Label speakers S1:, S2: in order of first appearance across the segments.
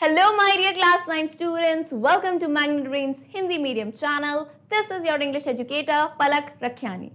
S1: Hello my dear class 9 students, welcome to Magnet Brains Hindi medium channel. This is your English educator Palak Rakhiani.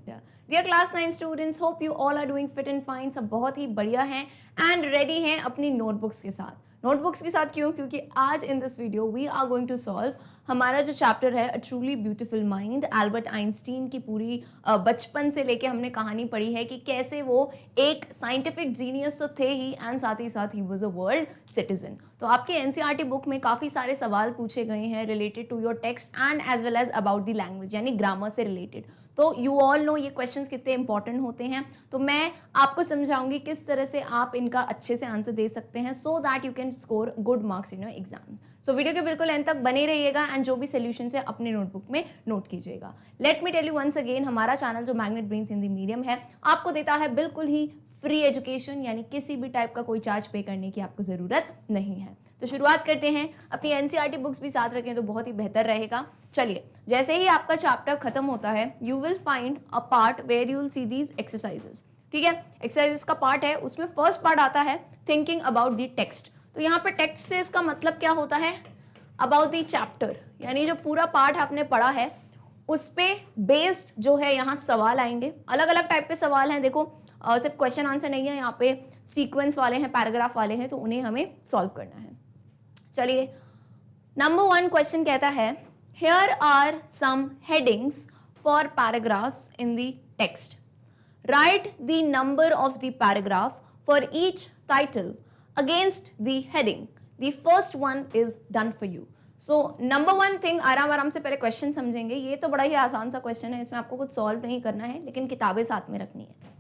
S1: Dear class 9 students, hope you all are doing fit and fine. सब बहुत ही बढ़िया हैं and ready हैं अपनी notebooks के साथ. Notebooks के साथ क्यों? क्योंकि आज in this video we are going to solve हमारा जो चैप्टर है a truly beautiful mind. Albert Einstein की पूरी बचपन से लेके हमने कहानी पढ़ी है कि कैसे वो एक साइंटिफिक जीनियस तो थे ही एंड साथ he was a world citizen. तो आपके एनसीईआरटी बुक में काफ़ी सारे सवाल पूछे गए हैं related to your text and as well as about the language यानी ग्रामर से रिलेटेड. तो यू ऑल नो ये क्वेश्चंस कितने इंपॉर्टेंट होते हैं. तो मैं आपको समझाऊंगी किस तरह से आप इनका अच्छे से आंसर दे सकते हैं सो that you can score good marks in your exam. So video के बिल्कुल एंड तक बने रहिएगा एंड जो भी सोल्यूशन है अपने नोटबुक में नोट कीजिएगा. Let me tell you once again, हमारा चैनल जो मैग्नेट ब्रेन्स हिंदी मीडियम है आपको देता है बिल्कुल ही फ्री एजुकेशन, यानी किसी भी टाइप का कोई चार्ज पे करने की आपको ज़रूरत नहीं है. तो शुरुआत करते हैं. अपनी एनसीईआरटी बुक्स भी साथ रखें तो बहुत ही बेहतर रहेगा. चलिए, जैसे ही आपका चैप्टर खत्म होता है you will find a part where you will see these exercises. ठीक है, एक्सरसाइजेस का पार्ट है, उसमें फर्स्ट पार्ट आता है थिंकिंग अबाउट द टेक्स्ट. तो यहाँ पे टेक्स्ट से इसका मतलब क्या होता है? अबाउट द चैप्टर, यानी जो पूरा पार्ट आपने पढ़ा है उस पे बेस्ड जो है यहाँ सवाल आएंगे. अलग अलग टाइप के सवाल हैं. देखो सिर्फ क्वेश्चन आंसर नहीं है, यहाँ पे सीक्वेंस वाले हैं, पैराग्राफ वाले हैं, तो उन्हें हमें सॉल्व करना है. चलिए, नंबर 1 क्वेश्चन कहता है here are some headings for paragraphs in the text. Write the number of the paragraph for each title against the heading. The first one is done for you. So number 1 thing, आराम से पहले question समझेंगे. ये तो बड़ा ही आसान सा question है, इसमें आपको कुछ सॉल्व नहीं करना है, लेकिन किताबें साथ में रखनी है.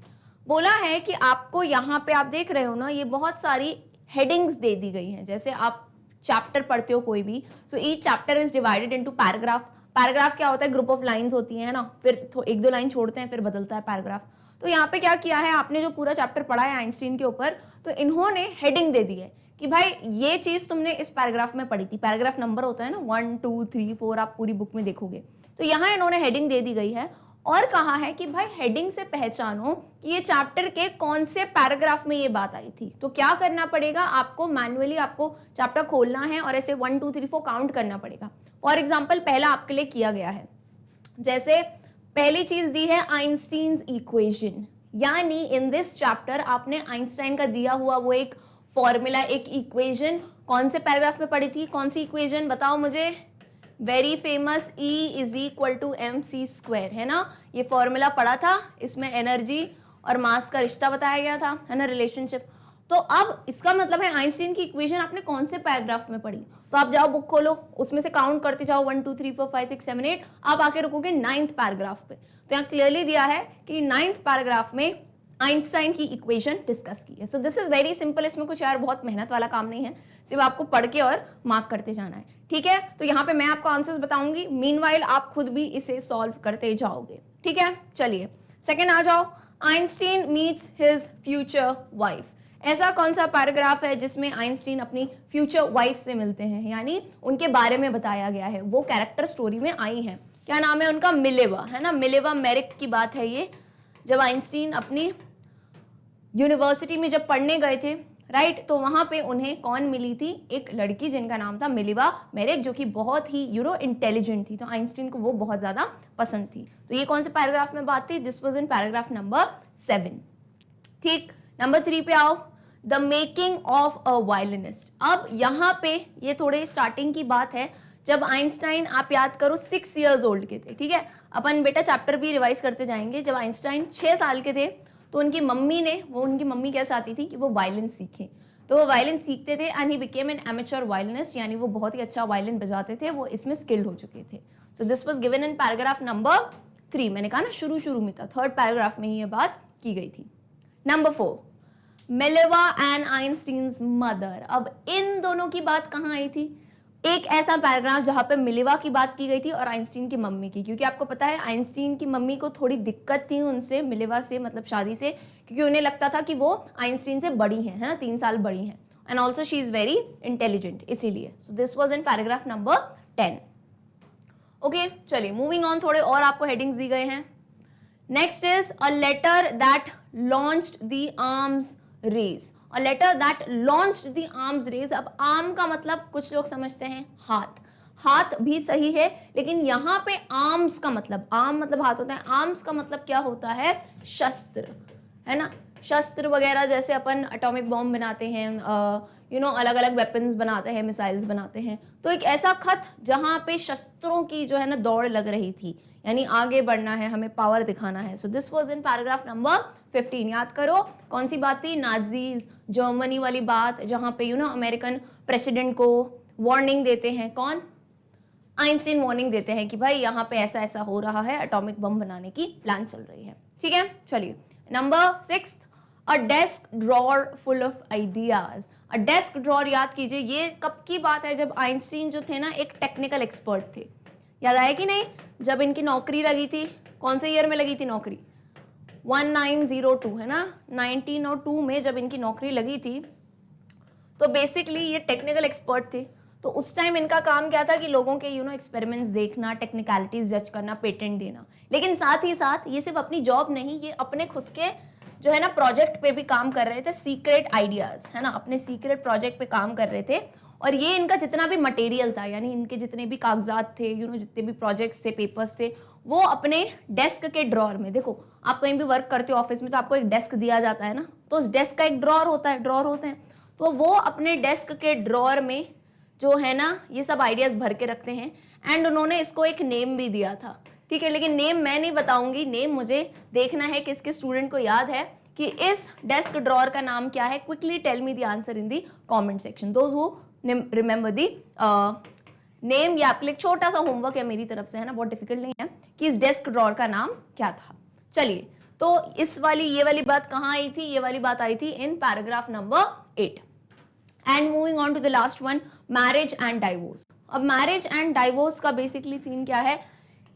S1: बोला है कि आपको यहाँ पे आप देख रहे हो ना, ये बहुत सारी हेडिंग्स दे दी गई हैं. जैसे आप चैप्टर पढ़ते हो कोई भी, so each chapter is divided into paragraph. Paragraph क्या होता है? ग्रुप ऑफ लाइंस होती हैं ना, फिर एक दो लाइन छोड़ते हैं फिर बदलता है पैराग्राफ. तो यहाँ पे क्या किया है, आपने जो पूरा चैप्टर पढ़ा है आइंस्टीन के ऊपर, तो इन्होंने हेडिंग दे दी है कि भाई ये चीज तुमने इस पैराग्राफ में पढ़ी थी. पैराग्राफ नंबर होता है ना 1 2 3 4, आप पूरी बुक में देखोगे. तो यहाँ इन्होंने हेडिंग दे दी गई है और कहा है कि भाई हेडिंग से पहचानो कि ये चैप्टर के कौन से पैराग्राफ में ये बात आई थी. तो क्या करना पड़ेगा आपको? मैन्युअली आपको चैप्टर खोलना है और ऐसे 1 2 3 4 काउंट करना पड़ेगा. फॉर एग्जाम्पल पहला आपके लिए किया गया है, जैसे पहली चीज दी है आइंस्टीन्स इक्वेशन, यानी इन दिस चैप्टर आपने आइंस्टाइन का दिया हुआ वो एक फॉर्मूला, एक इक्वेशन कौन से पैराग्राफ में पढ़ी थी? कौन सी इक्वेशन बताओ मुझे? Very famous E is equal to mc², है ना. ये फॉर्मूला पढ़ा था, इसमें एनर्जी और मास का रिश्ता बताया गया था, है ना, रिलेशनशिप. तो अब इसका मतलब है आइंस्टीन की इक्वेशन आपने कौन से पैराग्राफ में पढ़ी? तो आप जाओ बुक खोलो, उसमें से काउंट करते जाओ 1 2 3 4 5 6 7 8, आप आके रुकोगे 9th पैराग्राफ पे. तो यहाँ क्लियरली दिया है कि 9th पैराग्राफ में आइंस्टाइन की इक्वेशन डिस्कस की है. So this is very simple. इसमें कुछ यार बहुत मेहनत वाला काम नहीं है, सिर्फ आपको पढ़ के और मार्क करते जाना है. ठीक है, तो यहाँ पे मैं आपको आंसर्स बताऊंगी, मीनवाइल आप खुद भी इसे सॉल्व करते जाओगे. ठीक है, चलिए सेकंड आ जाओ. Einstein meets his future wife. ऐसा कौन सा पैराग्राफ है जिसमें आइंस्टीन अपनी फ्यूचर वाइफ से मिलते हैं, यानी उनके बारे में बताया गया है, वो कैरेक्टर स्टोरी में आई है. क्या नाम है उनका? मिलेवा, है ना. मिलेवा मेरिक की बात है ये. जब आइंस्टीन अपनी यूनिवर्सिटी में जब पढ़ने गए थे, राइट, तो वहां पे उन्हें कौन मिली थी? एक लड़की जिनका नाम था मिलेवा मेरिक, जो कि बहुत ही इंटेलिजेंट थी. तो आइंस्टीन को वो बहुत ज्यादा पसंद थी. तो ये कौन से पैराग्राफ में बात थी? This was in paragraph number 7. ठीक, नंबर 3 पे आओ. The making of a violinist. अब यहाँ पे ये थोड़े स्टार्टिंग की बात है, जब आइंस्टाइन, आप याद करो 6 years ओल्ड के थे. ठीक है, अपन बेटा चैप्टर भी रिवाइज करते जाएंगे. जब आइंस्टाइन 6 साल के थे तो उनकी मम्मी क्या चाहती थी कि वो वायलिन सीखें. तो वो वायलिन सीखते थे and he became an amateur violinist, यानी वो बहुत ही अच्छा वायलिन बजाते थे, वो इसमें स्किल्ड हो चुके थे. सो this was given in paragraph number 3. मैंने कहा ना शुरू में था, 3rd पैराग्राफ में ही ये बात की गई थी. Number 4, Mileva and Einstein's mother. अब इन दोनों की बात कहाँ आई थी? एक ऐसा पैराग्राफ जहां पे मिलेवा की बात की गई थी और आइंस्टीन की मम्मी की, क्योंकि आपको पता है आइंस्टीन की मम्मी को थोड़ी दिक्कत थी उनसे, मिलेवा से, मतलब शादी से, क्योंकि उन्हें लगता था कि वो आइंस्टीन से बड़ी हैं, है ना, 3 साल बड़ी हैं, and also she is very intelligent, इसीलिए. So this was in paragraph number 10. Okay, चलिए मूविंग ऑन. थोड़े और आपको हेडिंग्स दी गए हैं. Next is a letter that launched the arms race. A letter that launched the arms race. अब arm का मतलब कुछ लोग समझते हैं हाथ, हाथ भी सही है, लेकिन यहाँ पे आर्म्स का मतलब, आर्म मतलब हाथ होता है, आर्म्स का मतलब क्या होता है, शस्त्र, है ना। शस्त्र वगैरह जैसे अपन एटॉमिक बॉम्ब बनाते हैं, अलग अलग वेपन्स बनाते हैं, मिसाइल्स बनाते हैं, तो एक ऐसा खत जहाँ पे शस्त्रों की जो है ना दौड़ लग रही थी, यानी आगे बढ़ना है, हमें पावर दिखाना है। सो this was in paragraph number 15। याद करो कौन सी बात थी, नाजीज जर्मनी वाली बात, जहाँ पे अमेरिकन प्रेसिडेंट को वार्निंग देते हैं, कौन, आइंस्टीन वार्निंग देते हैं कि भाई यहाँ पे ऐसा ऐसा हो रहा है, एटॉमिक बम बनाने की प्लान चल रही है। ठीक है, चलिए number 6, a desk drawer full of ideas. A desk drawer याद कीजिए, ये कब की बात है, जब आइंस्टीन जो थे ना एक टेक्निकल एक्सपर्ट थे। याद आया कि नहीं, जब इनकी नौकरी लगी थी, कौन से ईयर में लगी थी नौकरी, 1902, है ना, 1902 में जब इनकी नौकरी लगी थी, तो बेसिकली ये टेक्निकल एक्सपर्ट थे। तो उस टाइम इनका काम क्या था कि लोगों के एक्सपेरिमेंट्स देखना, टेक्निकलिटीज जज करना, पेटेंट देना, लेकिन साथ ही साथ ये सिर्फ अपनी जॉब नहीं, ये अपने खुद के जो है ना प्रोजेक्ट पे भी काम कर रहे थे, सीक्रेट आइडियाज, है ना, अपने सीक्रेट प्रोजेक्ट पे काम कर रहे थे। और ये इनका जितना भी मटेरियल था, यानी इनके जितने भी कागजात थे, जितने भी प्रोजेक्ट्स थे, पेपर्स थे, वो अपने डेस्क के ड्रॉर में, देखो आप कहीं भी वर्क करते हो ऑफिस में तो आपको एक डेस्क दिया जाता है ना, तो उस डेस्क का एक ड्रॉर होता है, ड्रॉर होते हैं, तो वो अपने डेस्क के ड्रॉर में जो है ना ये सब आइडियाज भर के रखते हैं। एंड उन्होंने इसको एक नेम भी दिया था, ठीक है, लेकिन नेम मैं नहीं बताऊंगी, नेम मुझे देखना है कि किसके स्टूडेंट को याद है कि इस डेस्क ड्रॉर का नाम क्या है। Quickly tell me the answer in the comment section, those who remember the name. या आपके लिए छोटा सा होमवर्क है मेरी तरफ से, है ना, बहुत डिफिकल्ट नहीं है, कि इस डेस्क ड्रॉर का नाम क्या था। चलिए, तो ये वाली बात कहाँ आई थी, ये वाली बात आई थी in paragraph number 8। And moving on to the last one, marriage and divorce. अब मैरिज एंड डाइवोर्स का बेसिकली सीन क्या है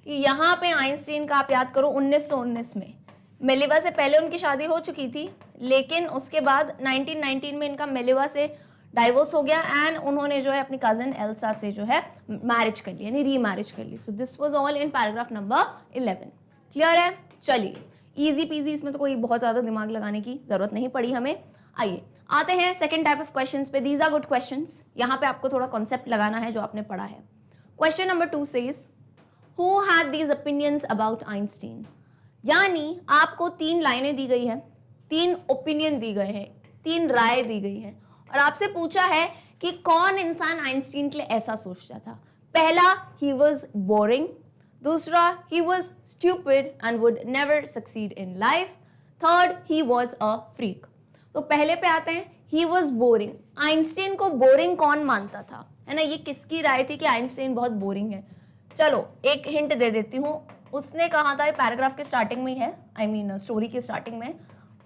S1: कि यहाँ पे आइंस्टीन का आप याद करो 1919 में, मेलिवा से पहले उनकी शादी हो चुकी थी, लेकिन उसके बाद 1919 में इनका मेलिवा से डाइवोर्स हो गया एंड उन्होंने जो है अपनी कजन एल्सा से जो है मैरिज कर ली, यानी रीमैरिज कर ली। So this was all in paragraph number 11। Clear है, चलिए इजी पीजी, इसमें तो कोई बहुत ज्यादा दिमाग लगाने की जरूरत नहीं पड़ी हमें। आइए आते हैं सेकंड टाइप ऑफ क्वेश्चंस पे। दीज आर गुड क्वेश्चंस, यहाँ पे आपको थोड़ा कॉन्सेप्ट लगाना है जो आपने पढ़ा है। Question number 2 says, who had these opinions about Einstein. यानी आपको 3 लाइनें दी गई है, 3 ओपिनियन दी गए हैं, 3 राय दी गई है, और आपसे पूछा है कि कौन इंसान आइंस्टीन के लिए ऐसा सोचता था। पहला, ही वॉज बोरिंग। दूसरा, he was stupid and would never succeed in life. Third, he was a freak. तो पहले पे आते हैं, ही वॉज बोरिंग। आइंस्टीन को बोरिंग कौन मानता था, है ना, ये किसकी राय थी कि आइंस्टीन बहुत बोरिंग है। चलो एक हिंट दे देती हूँ, उसने कहा था, पैराग्राफ के स्टार्टिंग में है, आई मीन स्टोरी के स्टार्टिंग में,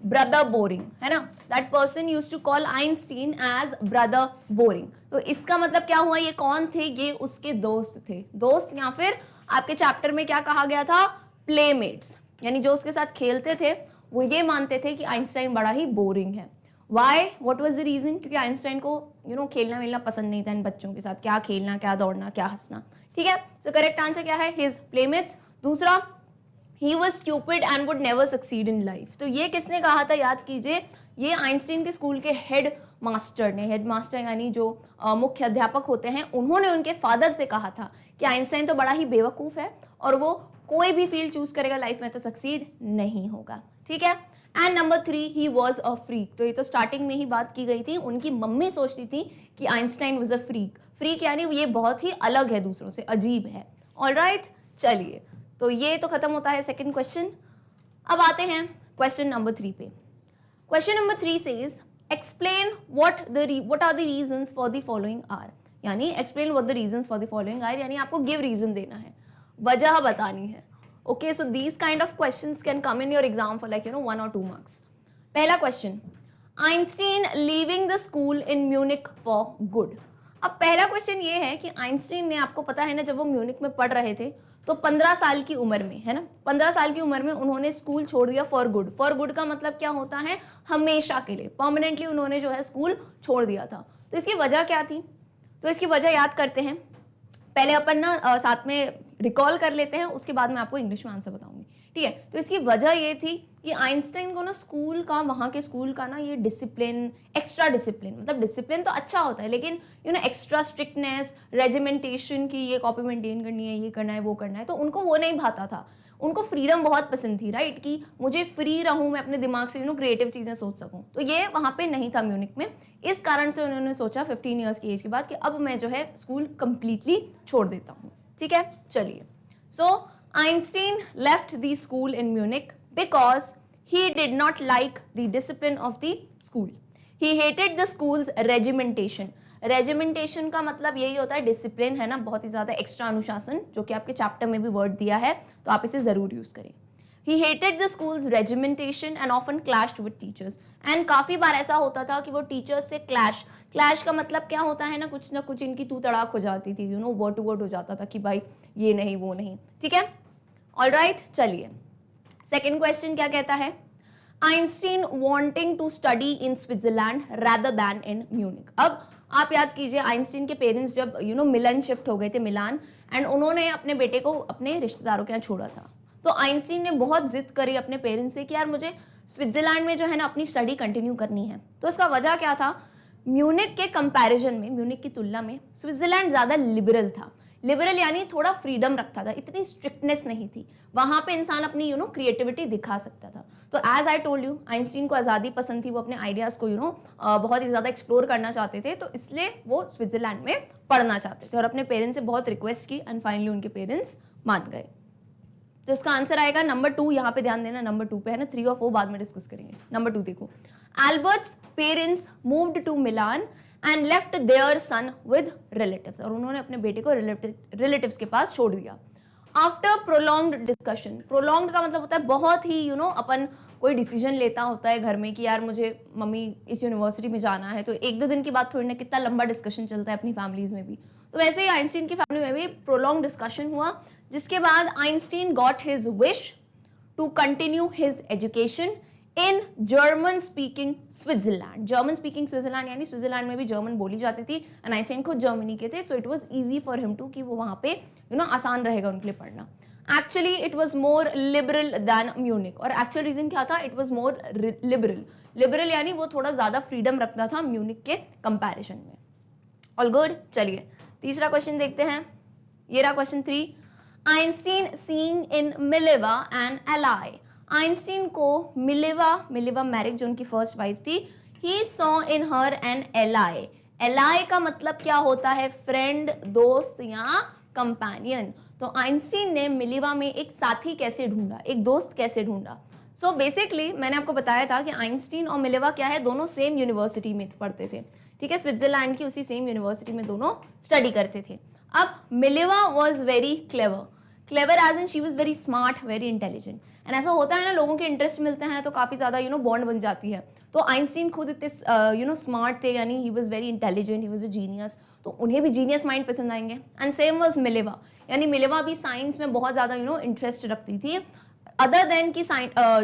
S1: ब्रदर बोरिंग, है ना, that person used to call Einstein as brother boring. तो इसका मतलब क्या हुआ, ये कौन थे, ये उसके दोस्त थे, दोस्त, या फिर आपके चैप्टर में क्या कहा गया था, प्लेमेट्स, यानी जो उसके साथ खेलते थे वो ये मानते थे कि आइंस्टाइन बड़ा ही बोरिंग है। Why, what was the reason, क्योंकि आइंस्टाइन को खेलना मिलना पसंद नहीं था इन बच्चों के साथ, क्या खेलना, क्या दौड़ना, क्या हंसना। ठीक है, तो करेक्ट आंसर क्या है, हिज प्लेमेट्स। दूसरा, he was stupid and would never succeed in life। तो ये किसने कहा था, याद कीजिए, ये आइंस्टीन के स्कूल के हेड मास्टर ने, हेड मास्टर यानी जो मुख्य अध्यापक होते हैं, उन्होंने उनके फादर से कहा था कि आइंस्टाइन तो बड़ा ही बेवकूफ है और वो कोई भी फील्ड चूज करेगा लाइफ में तो सक्सीड नहीं होगा। ठीक है, and number 3, he was a freak. तो ये तो स्टार्टिंग में ही बात की गई थी, उनकी मम्मी सोचती थी कि Einstein was a freak. Freak यानी ये बहुत ही अलग है, दूसरों से अजीब है। ऑलराइट, चलिए, तो ये तो खत्म होता है सेकंड क्वेश्चन। अब आते हैं क्वेश्चन नंबर 3 पे। Question number 3 says, explain what are the reasons for the following are. यानी explain what the reasons for the following are, यानी आपको गिव रीजन देना है, वजह बतानी है। Okay, so these kind of questions can come in your exam for 1 or 2 marks. पहला question, Einstein leaving the school in Munich for good. अब पहला क्वेश्चन ये है कि आइंस्टीन ने, आपको पता है ना, जब वो म्यूनिक में पढ़ रहे थे तो 15 साल की उम्र में, है ना, 15 साल की उम्र में उन्होंने स्कूल छोड़ दिया फॉर गुड। फॉर गुड का मतलब क्या होता है, हमेशा के लिए, परमानेंटली उन्होंने जो है स्कूल छोड़ दिया था। तो इसकी वजह क्या थी, तो इसकी वजह याद करते हैं। पहले अपन ना साथ में रिकॉल कर लेते हैं, उसके बाद मैं आपको इंग्लिश में आंसर बताऊंगी। ठीक है, तो इसकी वजह ये थी कि आइंस्टाइन को ना स्कूल का, वहाँ के स्कूल का ना ये डिसिप्लिन, एक्स्ट्रा डिसिप्लिन, मतलब डिसिप्लिन तो अच्छा होता है लेकिन एक्स्ट्रा स्ट्रिक्टनेस, रेजिमेंटेशन की ये कॉपी मेंटेन करनी है, ये करना है, वो करना है, तो उनको वो नहीं भाता था। उनको फ्रीडम बहुत पसंद थी, राइट, कि मुझे फ्री रहूं, मैं अपने दिमाग से क्रिएटिव चीज़ें सोच सकूं। तो ये वहाँ पे नहीं था म्यूनिक में। इस कारण से उन्होंने सोचा 15 ईयर्स की एज के बाद कि अब मैं जो है स्कूल कंप्लीटली छोड़ देता हूँ। ठीक है, चलिए। So Einstein left the school in Munich because he did not like the discipline of the school. He hated the school's regimentation. Regimentation का मतलब यही होता है डिसिप्लिन, है ना, बहुत ही ज्यादा एक्स्ट्रा अनुशासन, जो कि आपके चैप्टर में भी वर्ड दिया है, तो आप इसे जरूर यूज करें। He hated the school's regimentation and often clashed with teachers. And काफी बार ऐसा होता था कि वो टीचर्स से क्लैश का मतलब क्या होता है ना कुछ इनकी तू तड़ाक हो जाती थी, वर्ड टू वर्ड हो जाता था कि भाई ये नहीं वो नहीं। ठीक है, ऑलराइट, चलिए। सेकेंड क्वेश्चन क्या कहता है? Einstein wanting to study in Switzerland rather than in Munich. अब आप याद कीजिए, आइंस्टीन के पेरेंट्स जब मिलन शिफ्ट हो गए थे मिलान, एंड उन्होंने अपने बेटे को अपने रिश्तेदारों के यहाँ छोड़ा था। तो आइंस्टीन ने बहुत जिद करी अपने पेरेंट्स से कि यार मुझे स्विट्जरलैंड में जो है ना अपनी स्टडी कंटिन्यू करनी है। तो इसका वजह क्या था? म्यूनिक के कंपैरिजन में, म्यूनिक की तुलना में स्विट्जरलैंड ज़्यादा लिबरल था। लिबरल यानी थोड़ा फ्रीडम रखता था, इतनी स्ट्रिक्टनेस नहीं थी। वहां पे इंसान अपनी क्रिएटिविटी दिखा सकता था। तो as I told you, Einstein को आज़ादी पसंद थी, वो अपने आइडियाज को बहुत ही ज़्यादा एक्सप्लोर करना चाहते थे, तो इसलिए वो स्विट्जरलैंड में पढ़ना चाहते थे और अपने पेरेंट्स से बहुत रिक्वेस्ट की एंड फाइनली उनके पेरेंट्स मान गए। तो इसका आंसर आएगा नंबर 2। यहाँ पे ध्यान देना, नंबर 2 पे है ना, 3 और 4 बाद में डिस्कस करेंगे। नंबर 2 देखो, Albert's parents moved to Milan and left their son with relatives. और उन्होंने अपने बेटे को रिलेटिव्स के पास छोड़ दिया। आफ्टर प्रोलॉन्ग्ड डिस्कशन, प्रोलॉन्ग्ड का मतलब होता है बहुत ही अपन कोई डिसीजन लेता होता है घर में कि यार मुझे मम्मी इस यूनिवर्सिटी में जाना है, तो 1-2 दिन की बात थोड़ी ना, कितना लंबा डिस्कशन चलता है अपनी फैमिलीज में भी। तो वैसे ही आइंस्टीन की फैमिली में भी प्रोलॉन्ग डिस्कशन हुआ, जिसके बाद Einstein got his wish to continue his education in German speaking Switzerland. German speaking Switzerland यानी स्विट्जरलैंड में भी जर्मन बोली जाती थी, एंड आइंस्टाइन खुद जर्मनी के थे, so it was easy for him to कि वो वहां पे आसान रहेगा उनके लिए पढ़ना। Actually it was more liberal than Munich, और एक्चुअल रीजन क्या था? इट वाज मोर लिबरल यानी वो थोड़ा ज्यादा फ्रीडम रखता था म्यूनिक के कंपैरिजन में। ऑल गुड, चलिए तीसरा क्वेश्चन देखते हैं। ये रहा question 3। Einstein seeing in Mileva and ally. Einstein को मिलेवा मैरिक, जो उनकी फर्स्ट वाइफ थी, he saw in her N ally. Ally का मतलब क्या होता है? फ्रेंड, दोस्त या कंपेनियन। तो आइंस्टीन ने मिलेवा में एक साथी कैसे ढूंढा, एक दोस्त कैसे ढूंढा? सो बेसिकली मैंने आपको बताया था कि आइंस्टीन और मिलेवा क्या है, दोनों सेम यूनिवर्सिटी में पढ़ते थे। ठीक है, स्विट्जरलैंड की उसी सेम यूनिवर्सिटी में दोनों स्टडी करते थे। अब Mileva was very clever as in she was very smart, very intelligent. And ऐसा होता है ना, लोगों के इंटरेस्ट मिलते हैं तो काफी ज्यादा बॉन्ड बन जाती है। तो आइंस्टीन खुद इतने स्मार्ट थे, यानी he was very intelligent, he was a genius, तो उन्हें भी जीनियस माइंड पसंद आएंगे। एंड सेम वॉज मिलेवा, यानी मिलेवा भी साइंस में बहुत ज्यादा इंटरेस्ट रखती थी। अदर देन की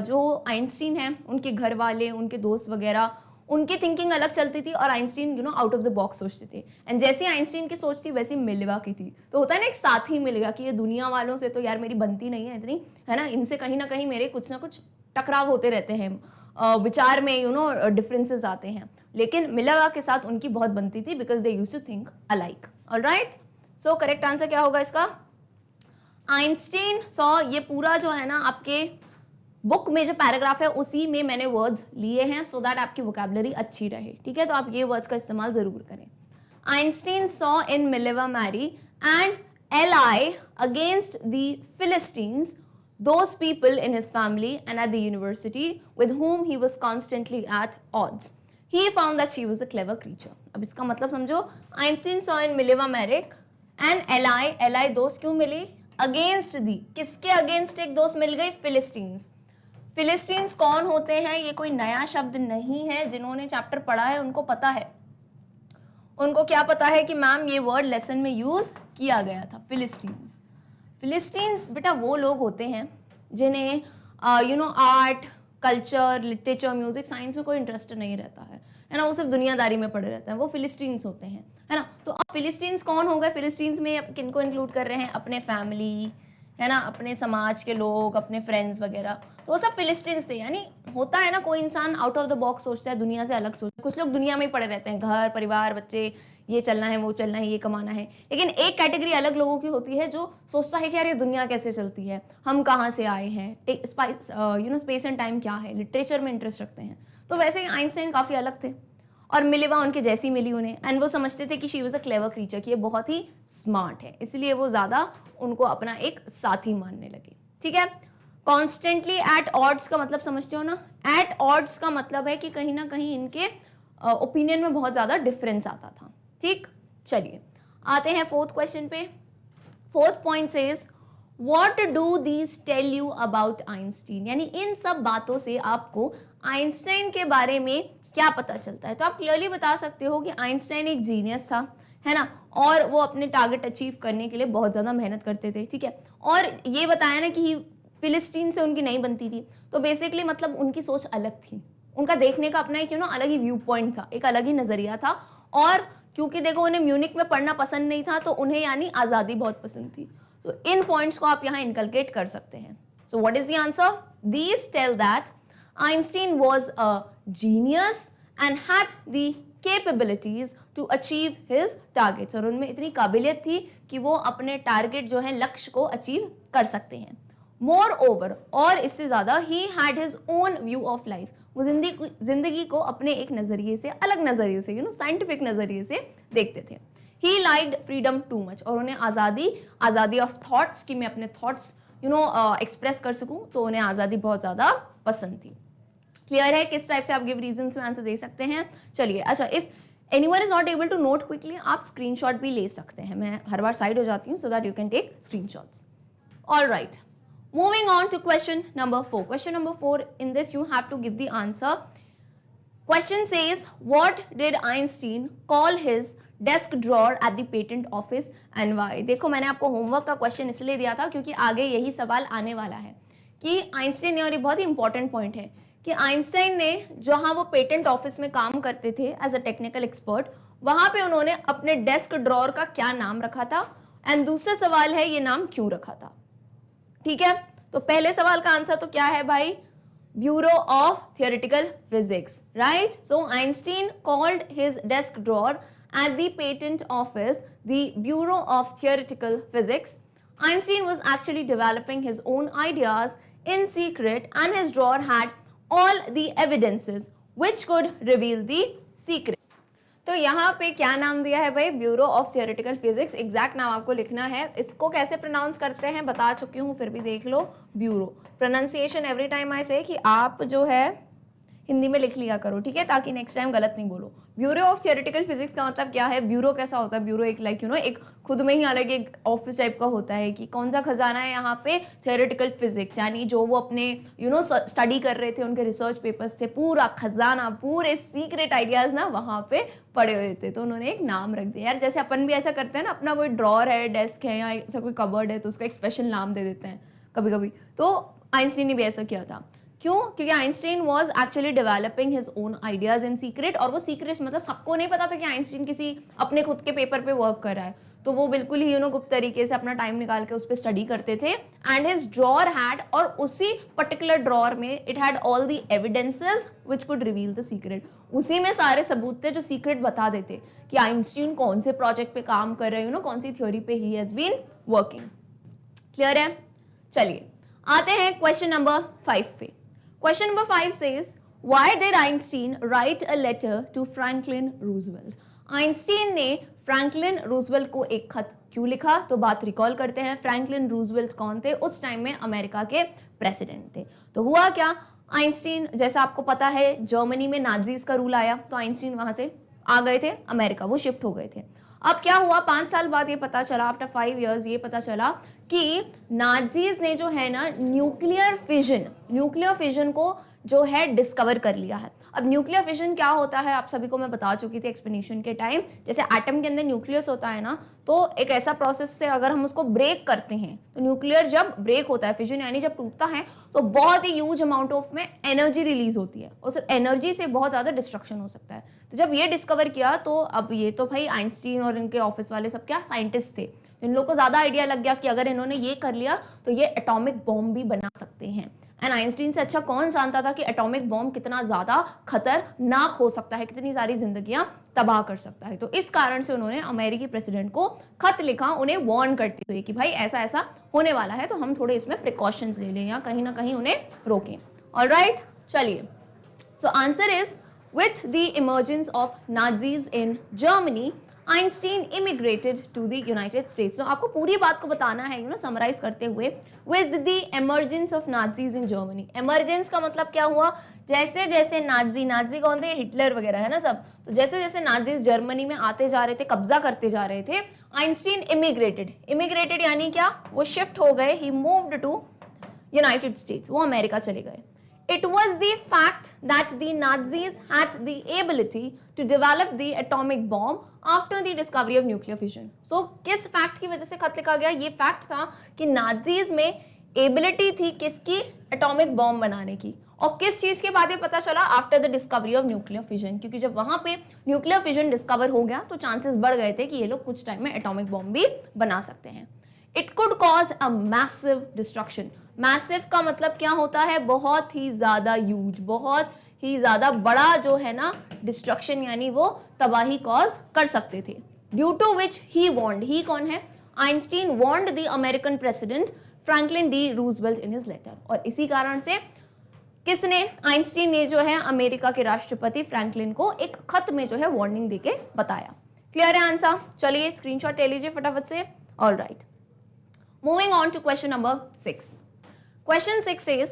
S1: जो आइंस्टीन है, उनके घर वाले, उनके दोस्त वगैरह, उनकी थिंकिंग अलग चलती थी और Einstein out of the box सोचते थे। एंड जैसी आइंस्टीन की सोच थी वैसी मिलेवा की थी। तो होता है ना, एक साथी मिलेगा कि ये दुनिया वालों से तो यार मेरी बनती नहीं है इतनी, है ना, इनसे कहीं ना कहीं मेरे कुछ ना कुछ टकराव होते रहते हैं, विचार में डिफरेंसेस आते हैं। लेकिन मिलेवा के साथ उनकी बहुत बनती थी because they used to think alike. Alright, so correct answer क्या होगा इसका? आइंस्टीन सॉ, ये पूरा जो है ना आपके बुक में जो पैराग्राफ है उसी में मैंने वर्ड्स लिए हैं सो दैट आपकी वोकैबुलरी अच्छी रहे। ठीक है, तो आप ये वर्ड्स का इस्तेमाल जरूर करें। Einstein saw in Mileva Maric and ally against the Philistines those people in his family and at the university with whom he was constantly at odds. He found that she was a clever creature. अब इसका मतलब समझो, Einstein saw in Mileva Maric and ally दोस्त क्यों मिली? Against the, किसके against एक दोस्त मिल गई? फिलिस्टीन्स। फिलिस्टीन्स कौन होते हैं? ये कोई नया शब्द नहीं है, जिन्होंने चैप्टर पढ़ा है उनको पता है। उनको क्या पता है कि मैम ये वर्ड लेसन में यूज किया गया था, फिलिस्टीन्स। फिलिस्टीन्स बेटा वो लोग होते हैं जिन्हें art, culture, literature, music, science में कोई इंटरेस्ट नहीं रहता है ना, वो सिर्फ दुनियादारी में पड़े रहते हैं, वो फिलिस्टीन्स होते हैं, है ना। तो अब फिलिस्टीन्स कौन हो गए? फिलिस्टीन्स में किनको इंक्लूड कर रहे हैं? अपने फैमिली, है ना, अपने समाज के लोग, अपने फ्रेंड्स वगैरह। तो वो सब फिलिस्टीन्स थे। यानी होता है ना, कोई इंसान आउट ऑफ द बॉक्स सोचता है, दुनिया से अलग सोचता है। कुछ लोग दुनिया में ही पड़े रहते हैं, घर परिवार बच्चे, ये चलना है वो चलना है ये कमाना है। लेकिन एक कैटेगरी अलग लोगों की होती है जो सोचता है कि यार ये दुनिया कैसे चलती है, हम कहाँ से आए हैं, स्पेस एंड टाइम क्या है, लिटरेचर में इंटरेस्ट रखते हैं। तो वैसे ही आइंस्टाइन काफ़ी अलग थे और मिलेवा उनके जैसी मिली उन्हें, एंड वो समझते थे कि she was a clever creature, कि ये बहुत ही स्मार्ट है, इसलिए वो ज़्यादा उनको अपना एक साथी मानने लगे। ठीक है, कॉन्स्टेंटली एट ऑड्स का मतलब समझते हो ना, एट ऑड्स का मतलब है कि कहीं ना कहीं इनके ओपिनियन में बहुत ज़्यादा डिफरेंस आता था। ठीक, चलिए आते हैं फोर्थ क्वेश्चन पे। Fourth point says what do these tell you about Einstein, यानी इन सब बातों से आपको आइंस्टाइन के बारे में क्या पता चलता है। तो आप क्लियरली बता सकते हो कि आइंस्टाइन एक जीनियस था, है ना, और वो अपने टारगेट अचीव करने के लिए बहुत ज़्यादा मेहनत करते थे। ठीक है, और ये बताया ना कि फिलिस्तीन से उनकी नहीं बनती थी, तो बेसिकली मतलब उनकी सोच अलग थी, उनका देखने का अपना एक अलग ही व्यू पॉइंट था, एक अलग ही नज़रिया था। और क्योंकि देखो उन्हें म्यूनिक में पढ़ना पसंद नहीं था, तो उन्हें यानी आज़ादी बहुत पसंद थी। तो इन पॉइंट्स को आप यहाँ इनकलकेट कर सकते हैं। So what is the answer? These tell that Einstein was a genius and had the capabilities to achieve his targets, और उनमें इतनी काबिलियत थी कि वो अपने टारगेट जो है लक्ष्य को अचीव कर सकते हैं। मोर ओवर, और इससे ज़्यादा, he had his own view of life, वो जिंदगी को अपने एक नज़रिए से, अलग नज़रिए से, साइंटिफिक नज़रिए से देखते थे। He liked freedom too much, और उन्हें आज़ादी ऑफ थॉट्स, कि मैं अपने थॉट्स एक्सप्रेस कर सकूं, तो उन्हें आज़ादी बहुत ज़्यादा पसंद थी। क्लियर है किस टाइप से आप गिव रीजंस में आंसर दे सकते हैं? चलिए, अच्छा, if anyone is not able to note quickly, आप स्क्रीनशॉट भी ले सकते हैं। मैं हर बार साइड हो जाती हूँ so that you can take screenshots. All right, moving on to question number 4. Question number 4, in this you have to give the answer. Question says, what did Einstein call his desk drawer at the patent office and why? देखो, मैंने आपको homework का question इसलिए दिया था क्योंकि आगे यही सवाल आने वाला है कि आइंस्टाइन ने, और ये बहुत ही इंपॉर्टेंट पॉइंट है, कि आइंस्टाइन ने जहां वो पेटेंट ऑफिस में काम करते थे एज अ टेक्निकल एक्सपर्ट, वहां पे उन्होंने अपने डेस्क ड्रॉर का क्या नाम रखा था, एंड दूसरा सवाल है ये नाम क्यों रखा था। ठीक है, तो पहले सवाल का आंसर तो क्या है भाई? Bureau of theoretical physics, right? So Einstein called his desk drawer at the patent office the bureau of theoretical physics. Einstein was actually developing his own ideas in secret, and his drawer had all the evidences which could reveal the secret. तो यहाँ पे क्या नाम दिया है भाई? Bureau of theoretical physics. Exact नाम आपको लिखना है। इसको कैसे प्रोनाउंस करते हैं बता चुकी हूँ, फिर भी देख लो। Bureau pronunciation every time I say कि आप जो है हिंदी में लिख लिया करो, ठीक है, ताकि नेक्स्ट टाइम गलत नहीं बोलो। ब्यूरो ऑफ थियोरेटिकल फिजिक्स का मतलब क्या है? ब्यूरो कैसा होता है? ब्यूरो एक एक खुद में ही अलग एक ऑफिस टाइप का होता है कि कौन सा खजाना है यहाँ पे? थियोरेटिकल फिजिक्स, यानी जो वो अपने स्टडी कर रहे थे, उनके रिसर्च पेपर्स थे, पूरा खजाना, पूरे सीक्रेट आइडियाज ना वहाँ पे पड़े हुए थे, तो उन्होंने एक नाम रख दिया। यार जैसे अपन भी ऐसा करते हैं ना, अपना कोई ड्रॉर है, डेस्क है, या ऐसा कोई कबर्ड है, तो उसका एक स्पेशल नाम दे देते हैं कभी कभी। तो आइंस्टीन ने भी ऐसा किया था। क्यों? क्योंकि Einstein was actually developing his own ideas in secret, और वो सीक्रेट मतलब सबको नहीं पता था कि आइंस्टीन किसी अपने खुद के पेपर पे वर्क कर रहा है, तो वो बिल्कुल ही गुप्त तरीके से अपना टाइम निकाल के उस पर स्टडी करते थे। एंड हिज ड्रॉर हैड, और उसी पर्टिकुलर ड्रॉर में it had all the evidences which could reveal the secret. उसी में सारे सबूत थे जो सीक्रेट बता देते कि आइंस्टीन कौन से प्रोजेक्ट पे काम कर रहे हैं, कौन सी थ्योरी पे he has been working. Clear है? चलिए आते हैं क्वेश्चन नंबर 5 पे। Question number 5 says, why did Einstein write a letter to Franklin Roosevelt? Einstein ने फ्रैंकलिन रूजवेल्ट को एक खत क्यों लिखा? तो बात रिकॉल करते हैं। फ्रैंकलिन रूजवेल्ट कौन थे? उस टाइम में अमेरिका के प्रेसिडेंट थे। तो हुआ क्या, आइंस्टीन, जैसा आपको पता है, जर्मनी में नाजीज का रूल आया, तो आइंस्टीन वहां से आ गए थे अमेरिका, वो शिफ्ट हो गए थे। अब क्या हुआ, 5 साल बाद ये पता चला, आफ्टर 5 years ये पता चला कि नाजीज ने जो है ना न्यूक्लियर फिजन को जो है डिस्कवर कर लिया है। अब न्यूक्लियर फिजन क्या होता है आप सभी को मैं बता चुकी थी एक्सप्लेनेशन के टाइम। जैसे एटम के अंदर न्यूक्लियस होता है ना, तो एक ऐसा प्रोसेस से अगर हम उसको ब्रेक करते हैं, तो न्यूक्लियर जब ब्रेक होता है, फिजन यानी जब टूटता है, तो बहुत ही ह्यूज अमाउंट ऑफ में एनर्जी रिलीज होती है, उस एनर्जी से बहुत ज़्यादा डिस्ट्रक्शन हो सकता है। तो जब ये डिस्कवर किया, तो अब ये तो भाई आइंस्टीन और इनके ऑफिस वाले सब क्या साइंटिस्ट थे, इन लोगों को ज़्यादा आइडिया लग गया कि अगर इन्होंने ये कर लिया तो ये एटॉमिक बॉम्ब भी बना सकते हैं। एंड आइंस्टीन से अच्छा कौन जानता था कि एटॉमिक बॉम्ब कितना ज्यादा खतरनाक हो सकता है, कितनी सारी जिंदगियां तबाह कर सकता है। तो इस कारण से उन्होंने अमेरिकी प्रेसिडेंट को खत लिखा, उन्हें वार्न करते हुए कि भाई ऐसा ऐसा होने वाला है, तो हम थोड़े इसमें प्रिकॉशंस ले लें या कहीं ना कहीं उन्हें रोकें। ऑलराइट, चलिए, so answer is with the emergence of Nazis in Germany, Einstein immigrated to the United States. तो आपको पूरी बात को बताना है, समराइज करते हुए, with the emergence of Nazis in Germany. emergence का मतलब क्या हुआ, जैसे जैसे नाजी कौन थे, हिटलर वगैरह है ना सब, तो जैसे जैसे नाजीज जर्मनी में आते जा रहे थे, कब्जा करते जा रहे थे, आइंस्टीन इमिग्रेटेड यानी क्या, वो शिफ्ट हो गए, ही मूव्ड टू यूनाइटेड स्टेट्स, वो अमेरिका चले गए। It was the fact that the Nazis had the ability to develop the atomic bomb after the discovery of nuclear fission. So किस फैक्ट की वजह से खत लिखा गया, ये फैक्ट था कि नाजीज में एबिलिटी थी किसकी, एटॉमिक बॉम्ब बनाने की, और किस चीज के बाद ये पता चला, after the discovery of nuclear fission, क्योंकि जब वहां पे न्यूक्लियर फिजन डिस्कवर हो गया तो चांसेस बढ़ गए थे कि ये लोग कुछ टाइम में एटॉमिक बॉम्ब भी बना सकते हैं। It could cause a massive destruction. Massive का मतलब क्या होता है, बहुत ही ज्यादा ह्यूज, बहुत ही ज्यादा बड़ा जो है ना डिस्ट्रक्शन, यानी वो तबाही कॉज कर सकते थे। Due to which he wand, he कौन है, Einstein warned the American president Franklin D Roosevelt in his letter, और इसी कारण से किसने, आइंस्टीन ने जो है अमेरिका के राष्ट्रपति फ्रैंकलिन को एक खत में जो है वार्निंग देके बताया। क्लियर है आंसर, चलिए स्क्रीनशॉट ले लीजिए फटाफट से। All right, moving on to question number 6. Question 6 is,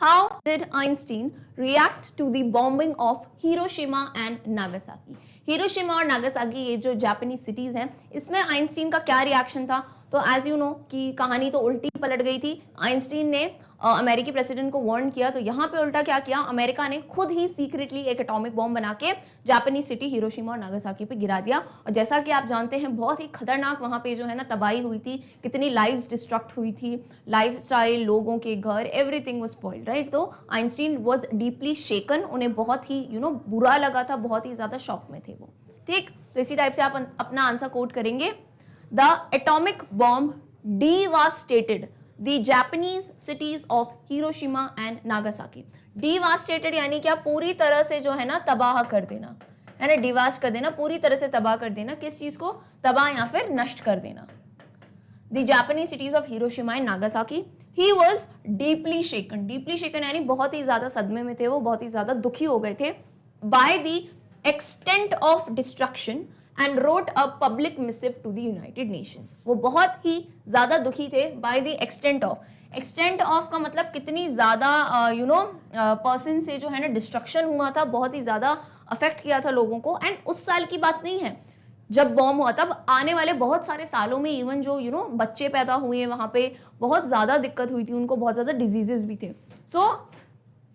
S1: how did Einstein react to the bombing of Hiroshima and Nagasaki? Hiroshima और नागासाकी, ये जो जापानीज सिटीज हैं, इसमें आइंस्टीन का क्या रिएक्शन था, तो एज यू नो कि कहानी तो उल्टी पलट गई थी। आइंस्टीन ने अमेरिकी प्रेसिडेंट को वार्न किया, तो यहाँ पे उल्टा क्या किया, अमेरिका ने खुद ही सीक्रेटली एक एटॉमिक बॉम्ब बना के जापानीज सिटी हिरोशिमा और नागासाकी पे गिरा दिया। और जैसा कि आप जानते हैं बहुत ही खतरनाक वहाँ पे जो है ना तबाही हुई थी, कितनी लाइव्स डिस्ट्रक्ट हुई थी, लाइफस्टाइल, लोगों के घर, एवरीथिंग वाज स्पॉइल्ड, राइट। तो आइंस्टीन वाज डीपली शेकन, उन्हें बहुत ही बुरा लगा था, बहुत ही ज्यादा शॉक में थे वो, ठीक। तो इसी टाइप से आप अपना आंसर कोट करेंगे, the atomic bomb devastated the Japanese cities of Hiroshima and Nagasaki. Devastated यानी क्या, पूरी तरह से जो है ना तबाह कर देना, है ना, डिवास्ट कर देना, पूरी तरह से तबाह कर देना, किस चीज को, तबाह या फिर नष्ट कर देना। The Japanese cities of Hiroshima and Nagasaki. He was deeply shaken. Deeply shaken यानी बहुत ही ज्यादा सदमे में थे वो, बहुत ही ज्यादा दुखी हो गए थे, by the extent of destruction and wrote a public missive to the United Nations. वो बहुत ही ज्यादा दुखी थे, by the extent of. Extent of का मतलब कितनी ज्यादा पर्सन से जो है ना डिस्ट्रक्शन हुआ था, बहुत ही ज्यादा अफेक्ट किया था लोगों को। एंड उस साल की बात नहीं है जब बॉम्ब हुआ, तब आने वाले बहुत सारे सालों में इवन जो बच्चे पैदा हुए वहाँ पे बहुत ज़्यादा दिक्कत हुई थी, उनको बहुत ज़्यादा डिजीजेस भी थे। So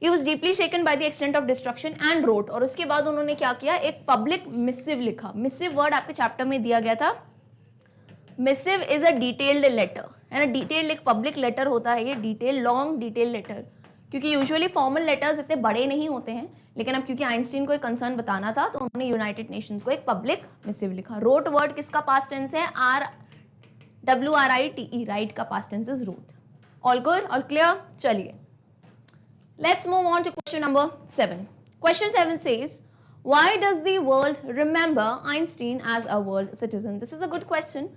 S1: he was deeply shaken by the extent of destruction and wrote, और उसके बाद उन्होंने क्या किया, एक पब्लिक मिसिव लिखा। मिसिव वर्ड आपके चैप्टर में दिया गया था। Missive is a detailed letter, है ना, डिटेल्ड एक पब्लिक लेटर होता है, ये डिटेल, लॉन्ग डिटेल लेटर, क्योंकि यूजुअली फॉर्मल लेटर्स इतने बड़े नहीं होते हैं, लेकिन अब क्योंकि आइंस्टीन को एक कंसर्न बताना था तो उन्होंने यूनाइटेड नेशंस को एक पब्लिक मिसिव लिखा। रोट वर्ड किसका पास्ट टेंस है, RWRITE, राइट का past tense is wrote. All good, all clear, चलिए let's move on to question number 7. Question 7 says, why does the world remember Einstein as a world citizen? This is a good question.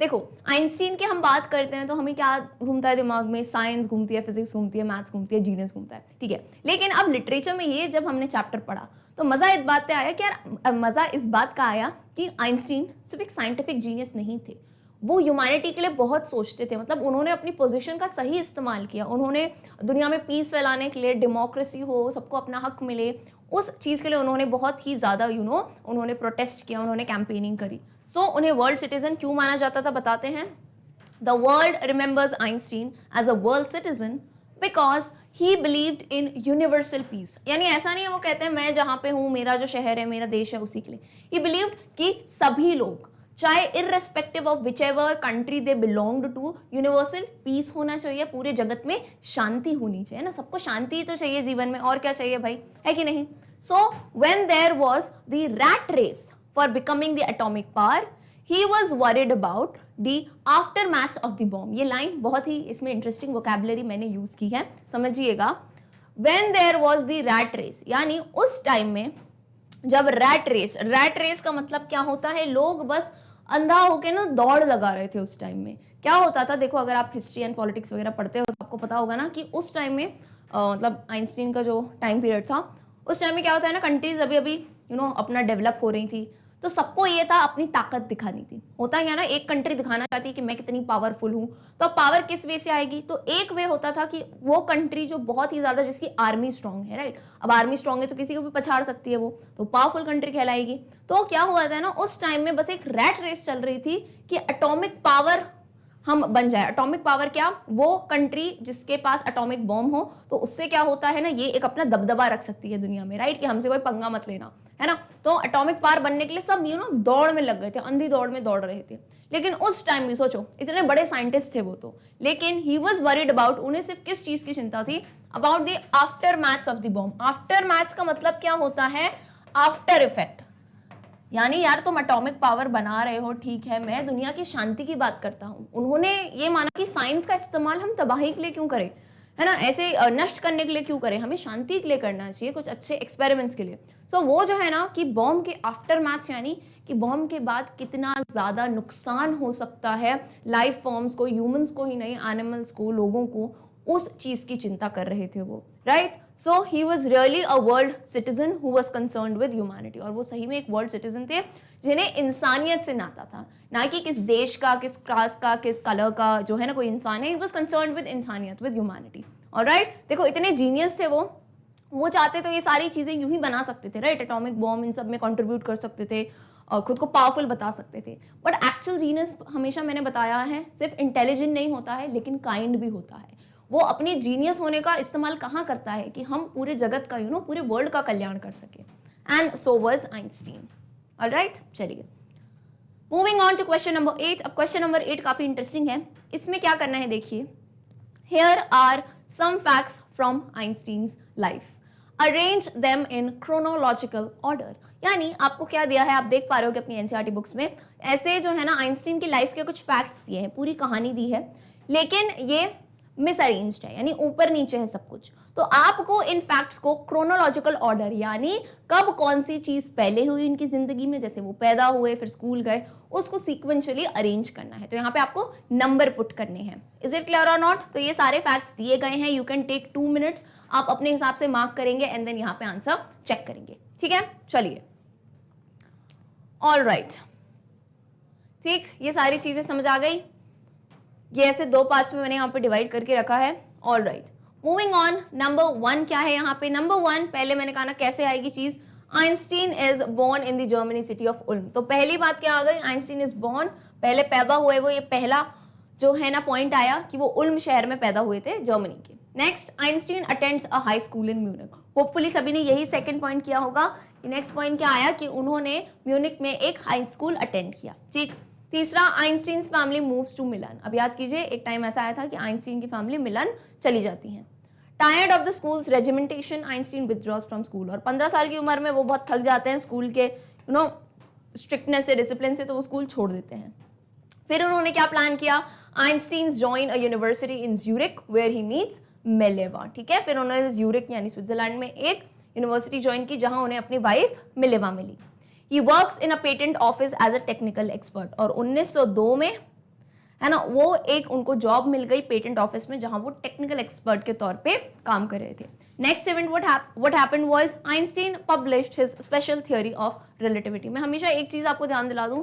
S1: देखो, Einstein की हम बात करते हैं तो हमें क्या घूमता है दिमाग में, साइंस घूमती है, फिजिक्स घूमती है, मैथ्स घूमती है, जीनियस घूमता है, ठीक है। लेकिन अब लिटरेचर में ये जब हमने चैप्टर पढ़ा तो मजा इस बात पे आया कि यार, मजा इस बात का आया कि आइंस्टीन सिर्फ एक साइंटिफिक जीनियस नहीं थे, वो ह्यूमैनिटी के लिए बहुत सोचते थे। मतलब उन्होंने अपनी पोजीशन का सही इस्तेमाल किया, उन्होंने दुनिया में पीस फैलाने के लिए, डेमोक्रेसी हो, सबको अपना हक मिले, उस चीज़ के लिए उन्होंने बहुत ही ज़्यादा उन्होंने प्रोटेस्ट किया, उन्होंने कैंपेनिंग करी। सो उन्हें वर्ल्ड सिटीजन क्यों माना जाता था बताते हैं। The world remembers Einstein as a world citizen because he believed in universal peace. यानी ऐसा नहीं है वो कहते हैं मैं जहाँ पे हूँ, मेरा जो शहर है, मेरा देश है, उसी के लिए। ही बिलीव्ड कि सभी लोग, चाहे irrespective of which ever country they belonged to, universal peace होना चाहिए, पूरे जगत में शांति होनी चाहिए ना, सबको शांति तो चाहिए जीवन में, और क्या चाहिए भाई, है कि नहीं। So when there was the rat race for becoming the atomic power, he was worried about the aftermath of the bomb. ये लाइन बहुत ही इसमें इंटरेस्टिंग वोकैबुलरी मैंने यूज की है, समझिएगा। When there was the rat race, यानी उस टाइम में जब रैट रेस का मतलब क्या होता है, लोग बस अंधा होके ना दौड़ लगा रहे थे उस टाइम में। क्या होता था, देखो अगर आप हिस्ट्री एंड पॉलिटिक्स वगैरह पढ़ते हो तो आपको पता होगा ना कि उस टाइम में मतलब आइंस्टीन का जो टाइम पीरियड था, उस टाइम में क्या होता है ना, कंट्रीज अभी अभी अपना डेवलप हो रही थी, तो सबको ये था अपनी ताकत दिखानी थी। होता है ना, एक कंट्री दिखाना चाहती है कि मैं कितनी पावरफुल हूं, तो पावर किस वे से आएगी, तो एक वे होता था कि वो कंट्री जो बहुत ही ज्यादा, जिसकी आर्मी स्ट्रांग है, राइट। अब आर्मी स्ट्रांग है तो किसी को भी पछाड़ सकती है, वो तो पावरफुल कंट्री कहलाएगी। तो क्या हुआ था ना, उस टाइम में बस एक रैट रेस चल रही थी कि एटॉमिक पावर हम बन जाए। एटॉमिक पावर क्या, वो कंट्री जिसके पास एटॉमिक बॉम्ब हो, तो उससे क्या होता है ना, ये एक अपना दबदबा रख सकती है दुनिया में, राइट, कि हमसे कोई पंगा मत लेना, है ना। तो एटॉमिक पावर बनने के लिए सब दौड़ में लग गए थे, अंधी दौड़ में दौड़ रहे थे। लेकिन उस टाइम भी सोचो, इतने बड़े साइंटिस्ट थे वो तो, लेकिन ही वाज वरीड अबाउट, उन्हें सिर्फ किस चीज की चिंता थी, about the after maths of the bomb. After maths का मतलब क्या होता है, आफ्टर इफेक्ट। यानी यार तुम एटॉमिक पावर बना रहे हो, ठीक है, मैं दुनिया की शांति की बात करता हूं। उन्होंने ये माना कि साइंस का इस्तेमाल हम तबाही के लिए क्यों करें, है ना, ऐसे नष्ट करने के लिए क्यों करें, हमें शांति के लिए करना चाहिए, कुछ अच्छे एक्सपेरिमेंट्स के लिए। सो वो जो है ना कि बॉम्ब के आफ्टर मैथ्स, यानी कि बॉम्ब के बाद कितना ज्यादा नुकसान हो सकता है लाइफ फॉर्म्स को, ह्यूमंस को ही नहीं, एनिमल्स को, लोगों को, उस चीज की चिंता कर रहे थे वो, right. So he was really a world citizen who was concerned with humanity. और वो सही में एक वर्ल्ड सिटीजन थे जिन्हें इंसानियत से नाता था, ना कि किस देश का, किस क्लास का, किस कलर का जो है ना कोई इंसान है। ही वॉज कंसर्न्ड विद इंसानियत, विद ह्यूमैनिटी। ऑलराइट, देखो इतने जीनियस थे वो चाहते तो ये सारी चीजें यूं ही बना सकते थे, राइट। एटॉमिक बॉम्ब इन सब में कंट्रीब्यूट कर सकते थे और खुद को पावरफुल बता सकते थे। बट एक्चुअल जीनियस, हमेशा मैंने बताया है, सिर्फ इंटेलिजेंट नहीं होता है, लेकिन काइंड भी होता है। वो अपने जीनियस होने का इस्तेमाल कहाँ करता है कि हम पूरे जगत का पूरे वर्ल्ड का कल्याण कर सके। And so was Einstein. Alright, चलिए moving on to question number 8। अब क्वेश्चन नंबर 8 काफी इंटरेस्टिंग है। इसमें क्या करना है, देखिए, here are some facts from Einstein's life, arrange them in chronological order. यानी आपको क्या दिया है, आप देख पा रहे हो कि अपनी एनसीईआरटी बुक्स में ऐसे जो है ना आइंस्टीन की लाइफ के कुछ फैक्ट्स दिए हैं, पूरी कहानी दी है, लेकिन ये मिस अरेंज्ड है, यानी ऊपर नीचे है सब कुछ। तो आपको इन फैक्ट्स को क्रोनोलॉजिकल ऑर्डर, यानी कब कौन सी चीज पहले हुई इनकी जिंदगी में, जैसे वो पैदा हुए फिर स्कूल गए, उसको सीक्वेंशियली अरेंज करना है। तो यहाँ पे आपको नंबर पुट करने हैं। इज इट क्लियर और नॉट? तो ये सारे फैक्ट्स दिए गए हैं, यू कैन टेक 2 मिनट्स, आप अपने हिसाब से मार्क करेंगे एंड देन यहाँ पे आंसर चेक करेंगे, ठीक है। चलिए, ऑल राइट, ठीक, ये सारी चीजें समझ आ गई। ये ऐसे 2 पार्ट्स में मैंने यहाँ पे डिवाइड करके रखा है। All right, moving on. Number 1 क्या है यहाँ पे? नंबर 1, पहले मैंने कहा ना कैसे आएगी चीज, Einstein is born in the Germany city of Ulm. तो पहली बात क्या आ गई, आइंस्टीन इज बोर्न, पहले पैदा हुए वो, ये पहला जो है ना पॉइंट आया कि वो उल्म शहर में पैदा हुए थे जर्मनी के। Next, Einstein attends a high school in Munich. Hopefully सभी ने यही सेकंड पॉइंट किया होगा। नेक्स्ट पॉइंट क्या आया कि उन्होंने म्यूनिक में एक हाई स्कूल अटेंड किया, ठीक। तीसरा, Einstein's family moves to Milan. अब याद कीजिए, एक टाइम ऐसा आया था कि आइंस्टीन की फैमिली मिलान चली जाती है। Tired of the school's regimentation, Einstein withdraws from school. और 15 साल की उम्र में वो बहुत थक जाते हैं स्कूल के स्ट्रिक्टनेस से, डिसिप्लिन से, तो वो स्कूल छोड़ देते हैं। फिर उन्होंने क्या प्लान किया, Einstein join a university in Zurich where he meets Mileva, ठीक है। फिर उन्होंने ज्यूरिक यानी स्विट्जरलैंड में एक यूनिवर्सिटी ज्वाइन की जहां उन्हें अपनी वाइफ मिलेवा मिली। He works in a patent office as a technical expert। और 1902 में है ना वो एक उनको जॉब मिल गई पेटेंट ऑफिस में, जहां वो टेक्निकल एक्सपर्ट के तौर पे काम कर रहे थे। Next event what happened was Einstein published his special theory of relativity। मैं हमेशा एक चीज आपको ध्यान दिला दूं,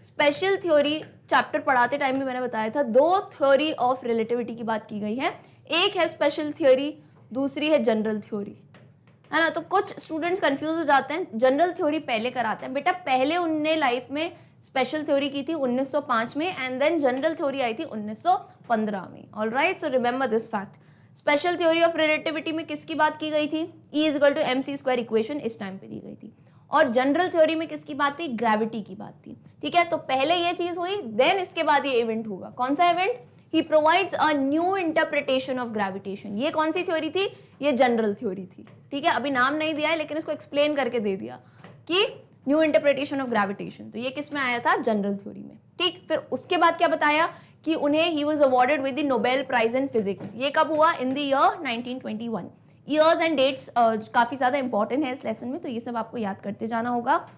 S1: स्पेशल थ्योरी चैप्टर पढ़ाते टाइम भी मैंने बताया था, 2 थ्योरी ऑफ रिलेटिविटी की बात की गई है। एक है स्पेशल थ्योरी, दूसरी है जनरल थ्योरी, है ना। तो कुछ स्टूडेंट्स कंफ्यूज हो जाते हैं, जनरल थ्योरी पहले कराते हैं। बेटा पहले उनने लाइफ में स्पेशल थ्योरी की थी 1905 में, एंड देन जनरल थ्योरी आई थी 1915 में। Alright, so remember this fact. Special theory of relativity में किसकी बात की गई थी, E=mc² इक्वेशन इस टाइम पे दी गई थी। और जनरल थ्योरी में किसकी बात थी, ग्रेविटी की बात थी, ठीक है। तो पहले ये चीज हुई, देन इसके बाद ये इवेंट होगा। कौन सा event? He provides a new interpretation of gravitation। ये कौन सी थ्योरी थी, ये जनरल थ्योरी थी, ठीक है। अभी नाम नहीं दिया है लेकिन इसको एक्सप्लेन करके दे दिया कि न्यू इंटरप्रिटेशन ऑफ ग्रेविटेशन। तो ये किस में आया था? जनरल थ्योरी में। ठीक, फिर उसके बाद क्या बताया कि उन्हें he was awarded with the Nobel prize in physics. ये कब हुआ? In the year 1921। Years and dates काफी ज्यादा इंपॉर्टेंट है इस लेसन में, तो ये सब आपको याद करते जाना होगा।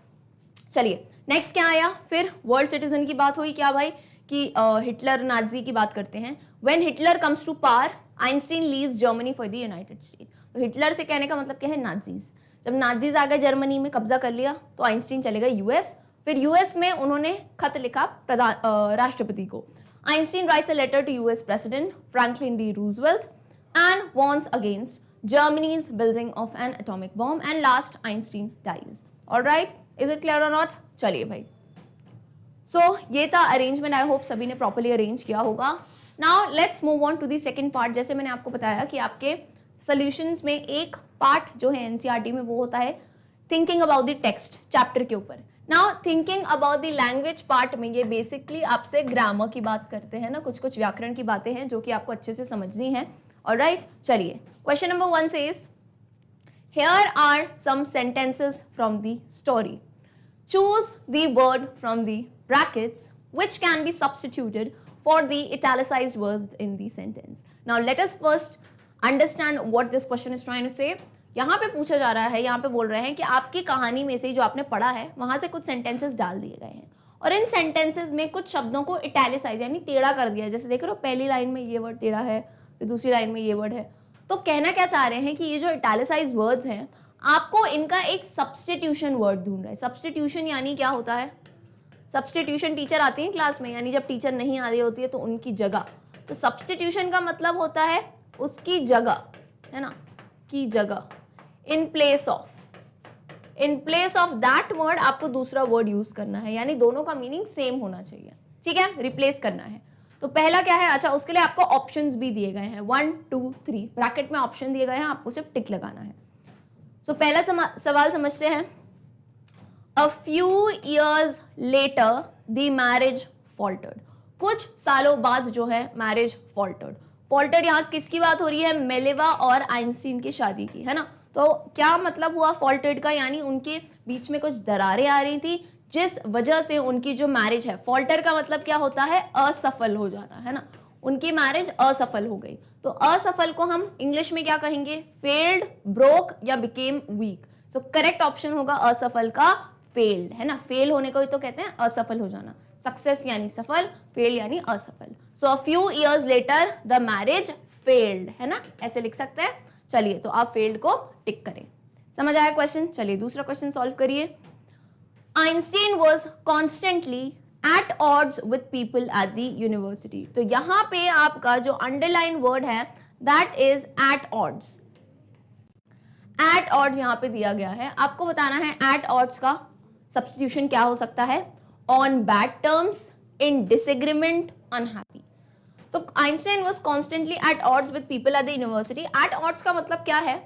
S1: चलिए नेक्स्ट क्या आया? फिर वर्ल्ड सिटीजन की बात हुई। क्या भाई कि हिटलर नाजी की बात करते हैं। When Hitler comes to power Einstein leaves Germany for the United States. तो हिटलर से कहने का मतलब क्या है? नाजीज। जब नाजीज आ गए जर्मनी में, कब्जा कर लिया, तो आइंस्टीन चले गए यूएस। फिर यूएस में उन्होंने खत लिखा राष्ट्रपति को। Einstein writes a letter to US president Franklin D Roosevelt and warns against Germany's building of an atomic bomb, and last Einstein dies. All right, is it clear or not? चलिए भाई, so ये था arrangement. I hope सभी ने properly arrange किया होगा। Now let's move on to the second part. जैसे मैंने आपको बताया कि आपके सॉल्यूशंस में एक पार्ट जो है एनसीईआरटी में वो होता है thinking about the text chapter के ऊपर। Now thinking about the language part में ये बेसिकली आपसे ग्रामर की बात करते हैं ना, कुछ कुछ व्याकरण की बातें हैं जो कि आपको अच्छे से समझनी है। ऑलराइट, चलिए question number 1 says, here are some sentences from the story. Choose the word from the brackets which can be substituted for the italicized words in the sentence. Now let us first understand what this question is trying to say. यहाँ पे पूछा जा रहा है, यहाँ पे बोल रहे हैं कि आपकी कहानी में से जो आपने पढ़ा है वहां से कुछ सेंटेंसेस डाल दिए गए हैं और इन सेंटेंसेस में कुछ शब्दों को इटैलिसाइज यानी टेढ़ा कर दिया है। जैसे देख रहे हो पहली लाइन में ये वर्ड टेढ़ा है, फिर दूसरी लाइन में ये वर्ड है। तो कहना क्या चाह रहे हैं कि ये जो इटैलिसाइज वर्ड्स हैं आपको इनका एक सब्स्टिट्यूशन वर्ड ढूंढ रहा है। सब्स्टिट्यूशन यानी क्या होता है? सब्स्टिट्यूशन टीचर आती है क्लास में, यानी जब टीचर नहीं आ रही होती है तो उनकी जगह। तो सब्स्टिट्यूशन का मतलब होता है उसकी जगह, है ना, की जगह। In place of that word आपको दूसरा वर्ड यूज करना है, यानी दोनों का मीनिंग सेम होना चाहिए। ठीक है, रिप्लेस करना है। तो पहला क्या है? अच्छा, उसके लिए आपको ऑप्शंस भी दिए गए हैं 1 2 3 ब्रैकेट में ऑप्शन दिए गए हैं, आपको सिर्फ टिक लगाना है। सो पहला सवाल समझते हैं। A few years later the marriage faltered. कुछ सालों बाद जो है मैरिज फॉल्टर्ड यहाँ किसकी बात हो रही है? मेलेवा और आइंस्टीन की शादी की, है ना। तो क्या मतलब हुआ फॉल्टर्ड का? यानी उनके बीच में कुछ दरारें आ रही थी जिस वजह से उनकी जो मैरिज है, फॉल्टर का मतलब क्या होता है? असफल हो जाना, है ना। उनकी मैरिज असफल हो गई। तो असफल को हम इंग्लिश में क्या कहेंगे? फेल्ड, ब्रोक या became week. So correct option होगा असफल का फेल्ड, है ना। फेल होने को ही तो कहते हैं असफल हो जाना। सक्सेस यानी सफल, फेल यानी असफल। So a few years later the marriage failed, है ना, ऐसे लिख सकते हैं। चलिए, तो आप फेल्ड को टिक करें। समझ आया क्वेश्चन? चलिए दूसरा क्वेश्चन सॉल्व करिए। Einstein was constantly at odds with people at the university. तो यहाँ पे आपका जो अंडरलाइन वर्ड है that is at odds. At odds यहाँ पे दिया गया है, आपको बताना है at odds का सब्स्टिट्यूशन क्या हो सकता है? On bad terms, in disagreement, unhappy. तो Einstein was constantly at odds with people at the university. At odds का मतलब क्या है?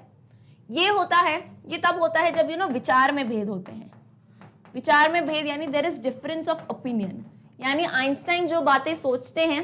S1: ये होता है, ये तब होता है जब विचार में भेद होते हैं। विचार में भेद यानी there is difference of opinion, यानी आइंस्टाइन जो बातें सोचते हैं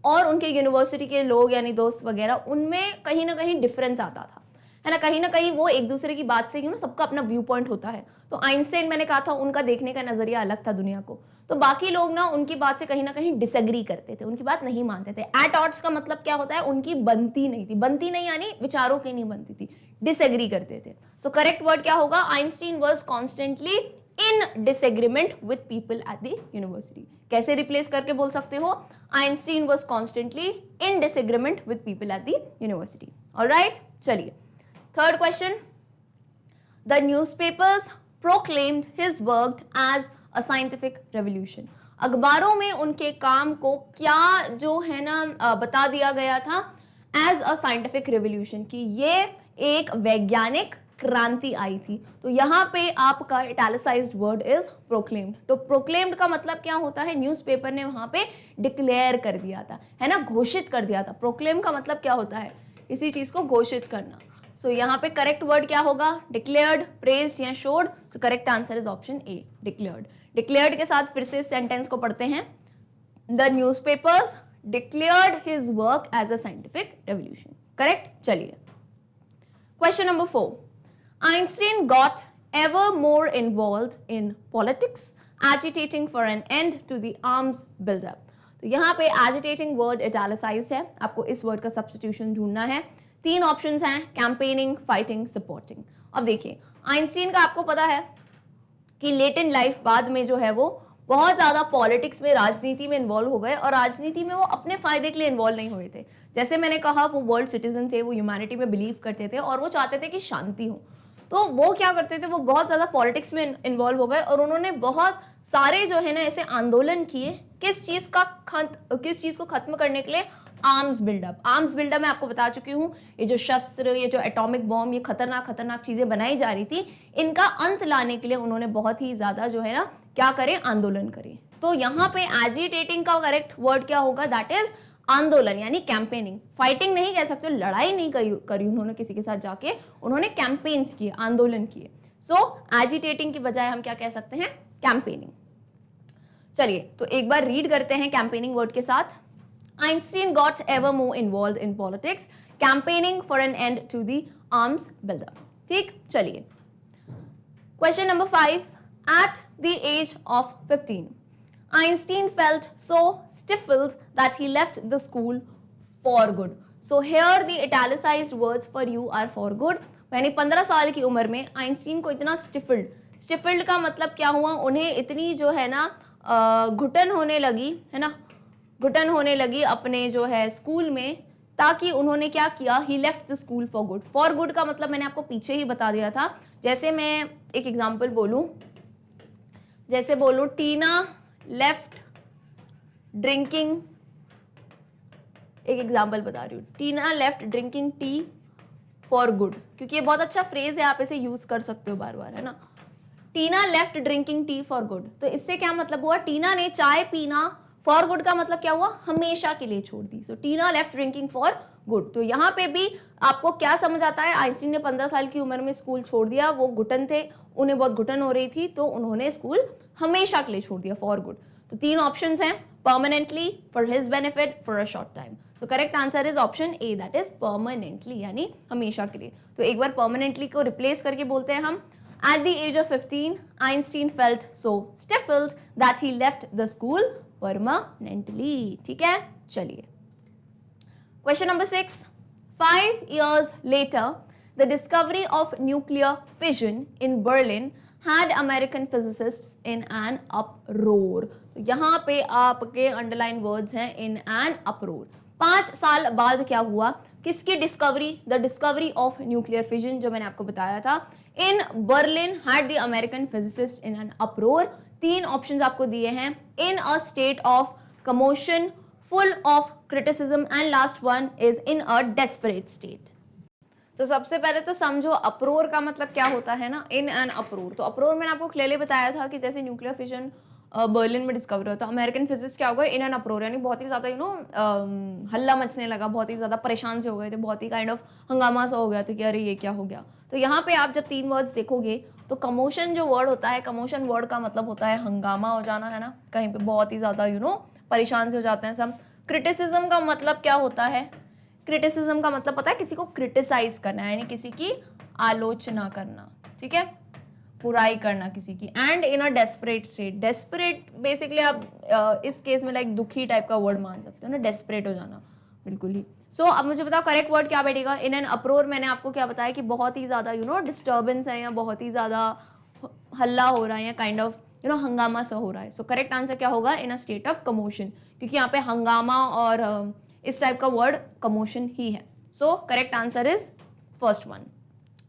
S1: और उनके यूनिवर्सिटी के लोग यानी दोस्त वगैरह उनमें कहीं ना कहीं डिफरेंस आता था, है ना कहीं वो एक दूसरे की बात से सबका अपना व्यू पॉइंट होता है। तो आइंस्टाइन मैंने कहा था उनका देखने का नजरिया अलग था दुनिया को, तो बाकी लोग ना उनकी बात से कहीं ना कहीं डिसएग्री करते थे, उनकी बात नहीं मानते थे। एट ऑड्स का मतलब क्या होता है? उनकी बनती नहीं थी, बनती नहीं यानी विचारों की नहीं बनती थी, डिसएग्री करते थे। सो करेक्ट वर्ड क्या होगा? Einstein was constantly in disagreement with people at the university. कैसे रिप्लेस करके बोल सकते हो? Einstein was constantly in disagreement with people at the university. Alright, चलिए third question. The newspapers proclaimed his work as a scientific revolution. अखबारों में उनके काम को क्या जो है ना बता दिया गया था एज अ साइंटिफिक रेवोल्यूशन, की ये एक वैज्ञानिक क्रांति आई थी। तो यहाँ पे आपका इटैलिसाइज्ड वर्ड इज प्रोक्लेम्ड। तो प्रोक्लेम्ड का मतलब क्या होता है? न्यूज़पेपर ने वहां पे डिक्लेयर कर दिया था, है ना, घोषित कर दिया था। प्रोक्लेम का मतलब क्या होता है? इसी चीज को घोषित करना। सो यहाँ पे करेक्ट वर्ड क्या होगा? डिक्लेयर्ड, प्रेज्ड या showed. So correct answer is option A, declared. Declared के साथ फिर से सेंटेंस को पढ़ते हैं। The newspapers declared his work as a scientific revolution. Correct. चलिए question number 4। Einstein got ever more involved in politics, agitating for an end to the arms buildup. तो यहाँ पे agitating word italicized है, आपको इस word का substitution ढूंढना है. 3 ऑप्शंस हैं, campaigning, fighting, supporting. अब देखिए आइंस्टीन का आपको पता है कि लेट इन लाइफ बाद में जो है वो बहुत ज़्यादा पॉलिटिक्स में, राजनीति में इन्वॉल्व हो गए और राजनीति में वो अपने फायदे के लिए इन्वॉल्व नहीं हुए थे. जैसे मैंने कहा वो वर्ल्ड सिटीजन थे, वो ह्यूमैनिटी में बिलीव करते थे और वो चाहते थे कि शांति हो. तो वो क्या करते थे, वो बहुत ज़्यादा पॉलिटिक्स में इन्वॉल्व हो गए और उन्होंने बहुत सारे जो है ना ऐसे आंदोलन किए. किस चीज़ को खत्म करने के लिए? Arms buildup. आर्म्स बिल्डअप मैं आपको बता चुकी हूँ, ये जो शस्त्र, ये जो एटॉमिक बॉम्ब, ये खतरनाक चीज़ें बनाई जा रही थी, इनका अंत लाने के लिए उन्होंने बहुत ही ज़्यादा जो है ना क्या करें, आंदोलन करें. तो यहाँ पे एजिटेटिंग का करेक्ट वर्ड क्या होगा? दैट इज आंदोलन, यानी कैंपेनिंग. फाइटिंग नहीं कह सकते, लड़ाई नहीं करी उन्होंने किसी के साथ जाके, उन्होंने कैंपेन्स किए, आंदोलन किए. सो एजिटेटिंग की बजाय हम क्या कह सकते हैं? कैंपेनिंग. चलिए तो एक बार रीड करते हैं कैंपेनिंग वर्ड के साथ. Einstein got ever more involved in politics, campaigning for an end to the arms buildup. ठीक, चलिए. Question number 5. At the age of 15, Einstein felt so stifled that he left the school for good. So here the italicized words for you are for good. यानी 15 साल की उम्र में Einstein को इतना स्टिफल्ड का मतलब क्या हुआ? उन्हें इतनी जो है ना घुटन होने लगी, है ना, घुटन होने लगी अपने जो है स्कूल में, ताकि उन्होंने क्या किया? He left the school for good. For good का मतलब मैंने आपको पीछे ही बता दिया था. जैसे मैं एक एग्जांपल बोलूं, जैसे बोलूं टीना लेफ्ट ड्रिंकिंग, एक एग्जांपल बता रही हूँ, Tina left drinking tea for good, क्योंकि ये बहुत अच्छा फ्रेज है, आप इसे यूज कर सकते हो बार बार, है ना. Tina left drinking tea for good. तो इससे क्या मतलब हुआ? टीना ने चाय पीना फॉर गुड का मतलब क्या हुआ? हमेशा के लिए छोड़ दी. सो टीना लेफ्ट ड्रिंकिंग फॉर गुड. तो यहाँ पे भी आपको क्या समझ आता है? आइंस्टीन ने 15 साल की उम्र में स्कूल छोड़ दिया. वो घुटन थे, उन्हें बहुत घुटन हो रही थी, तो उन्होंने स्कूल हमेशा के लिए छोड़ दिया, फॉर गुड. तो 3 ऑप्शंस हैं, permanently, for his benefit, for a short time. So correct answer is option A, that is permanently, यानी हमेशा के लिए. तो एक बार परमानेंटली को रिप्लेस करके बोलते हैं हम. At the age of 15, Einstein felt so stifled that he left the school permanently. ठीक है, चलिए. Question number 6. 5 years later, the discovery of nuclear fission in Berlin had American physicists in an uproar. तो यहाँ पे आपके underline words हैं in an uproar. 5 साल बाद क्या हुआ? किसकी discovery? The discovery of nuclear fission, जो मैंने आपको बताया था. In Berlin had the American physicist in an uproar. 3 options आपको दिए हैं. In a state of commotion, full of criticism, and last one is in a desperate state. तो सबसे पहले तो समझो अप्रोर का मतलब क्या होता है ना, इन एन अप्रोर. तो अप्रोर मैंने आपको क्लियरली बताया था कि जैसे न्यूक्लियर फिजन बर्लिन में डिस्कवर होता है, अमेरिकन फिजिक्स क्या होगा? इन एन अप्रोर, यानी बहुत ही ज़्यादा हल्ला मचने लगा, बहुत ही ज़्यादा परेशान से हो गए थे, बहुत ही काइंड ऑफ हंगामा सा हो गया था कि अरे ये क्या हो गया. तो यहाँ पे आप जब 3 वर्ड्स देखोगे तो कमोशन जो वर्ड होता है, कमोशन वर्ड का मतलब होता है हंगामा हो जाना, है ना, कहीं पे बहुत ही ज़्यादा परेशान से हो जाते हैं सब. क्रिटिसिज्म का मतलब क्या होता है? क्रिटिसिज्म का मतलब पता है? किसी को क्रिटिसाइज करना है, यानी किसी की आलोचना करना, ठीक है, बुराई करना किसी की. And in a desperate state. Desperate basically आप इस केस में लाइक दुखी टाइप का वर्ड मान सकते हो ना, डेस्परेट हो जाना, बिल्कुल ही. सो अब मुझे बताओ करेक्ट वर्ड क्या बैठेगा? इन एन अप्रोर मैंने आपको क्या बताया कि बहुत ही ज़्यादा डिस्टर्बेंस है, या बहुत ही ज़्यादा हल्ला हो रहा है, या काइंड ऑफ हंगामा सा हो रहा है. सो करेक्ट आंसर क्या होगा? इन अ स्टेट ऑफ कमोशन, क्योंकि यहाँ पे हंगामा और इस टाइप का वर्ड कमोशन ही है. सो correct answer is first one.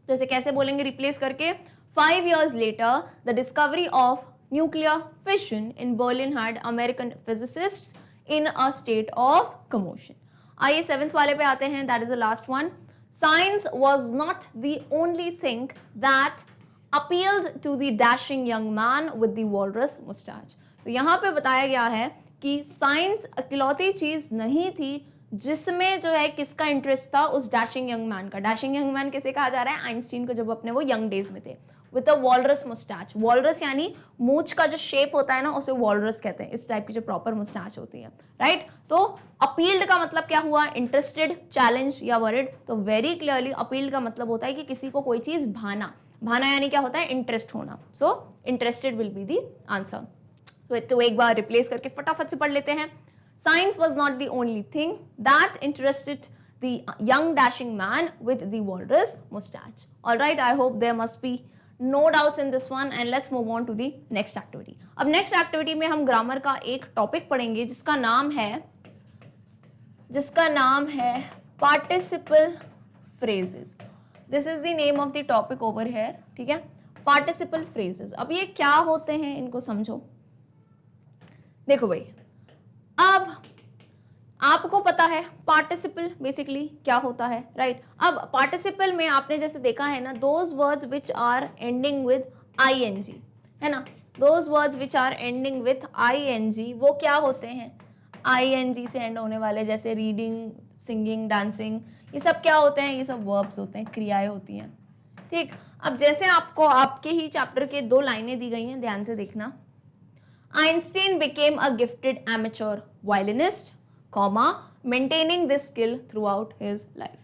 S1: तो इसे कैसे बोलेंगे रिप्लेस करके? 5 years later, the discovery of nuclear fission in Berlin had American physicists in a state of commotion. आइए 7th वाले पे आते हैं, that is the last one. Science was not the only thing that appealed to the dashing young man with the walrus mustache. तो यहाँ पे बताया गया है कि साइंस अकेलौती चीज नहीं थी जिसमें जो है किसका इंटरेस्ट था? उस डैशिंग यंग मैन का. डैशिंग यंग मैन किसे कहा जा रहा है? आइंस्टीन को, जब अपने वो यंग डेज में थे. With a walrus moustache. Walrus यानी मूंछ का जो शेप होता है ना, उसे वॉलरस कहते हैं, इस टाइप की जो प्रॉपर मुस्टैच होती है, राइट. तो अपील्ड का मतलब क्या हुआ? इंटरेस्टेड, चैलेंज या वरिड. तो वेरी क्लियरली अपील्ड का मतलब होता है कि किसी को कोई चीज भाना. भाना यानी क्या होता है, इंटरेस्ट होना, so interested will be the answer. तो एक बार रिप्लेस करके फटाफट से पढ़ लेते हैं। Science was not the only thing that interested the young dashing man with the walrus mustache. All right, I hope there must be no doubts in this one, and let's move on to the next activity. अब next activity में हम grammar का एक topic पढ़ेंगे जिसका नाम है participle phrases. This is the name of the topic over here, ठीक है, participle phrases. अब ये क्या होते हैं इनको समझो। देखो भाई, अब आपको पता है पार्टिसिपल बेसिकली क्या होता है, राइट। अब पार्टिसिपल में आपने जैसे देखा है ना, those words which are ending with ing, है ना, those words which are ending with ing वो क्या होते हैं, ing से एंड होने वाले, जैसे रीडिंग, सिंगिंग, डांसिंग, ये सब क्या होते हैं, ये सब वर्ब्स होते हैं, क्रियाएं होती हैं, ठीक। अब जैसे आपको आपके ही चैप्टर के 2 लाइनें दी गई हैं, ध्यान से देखना। Einstein became a gifted amateur violinist, comma, maintaining this skill throughout his life.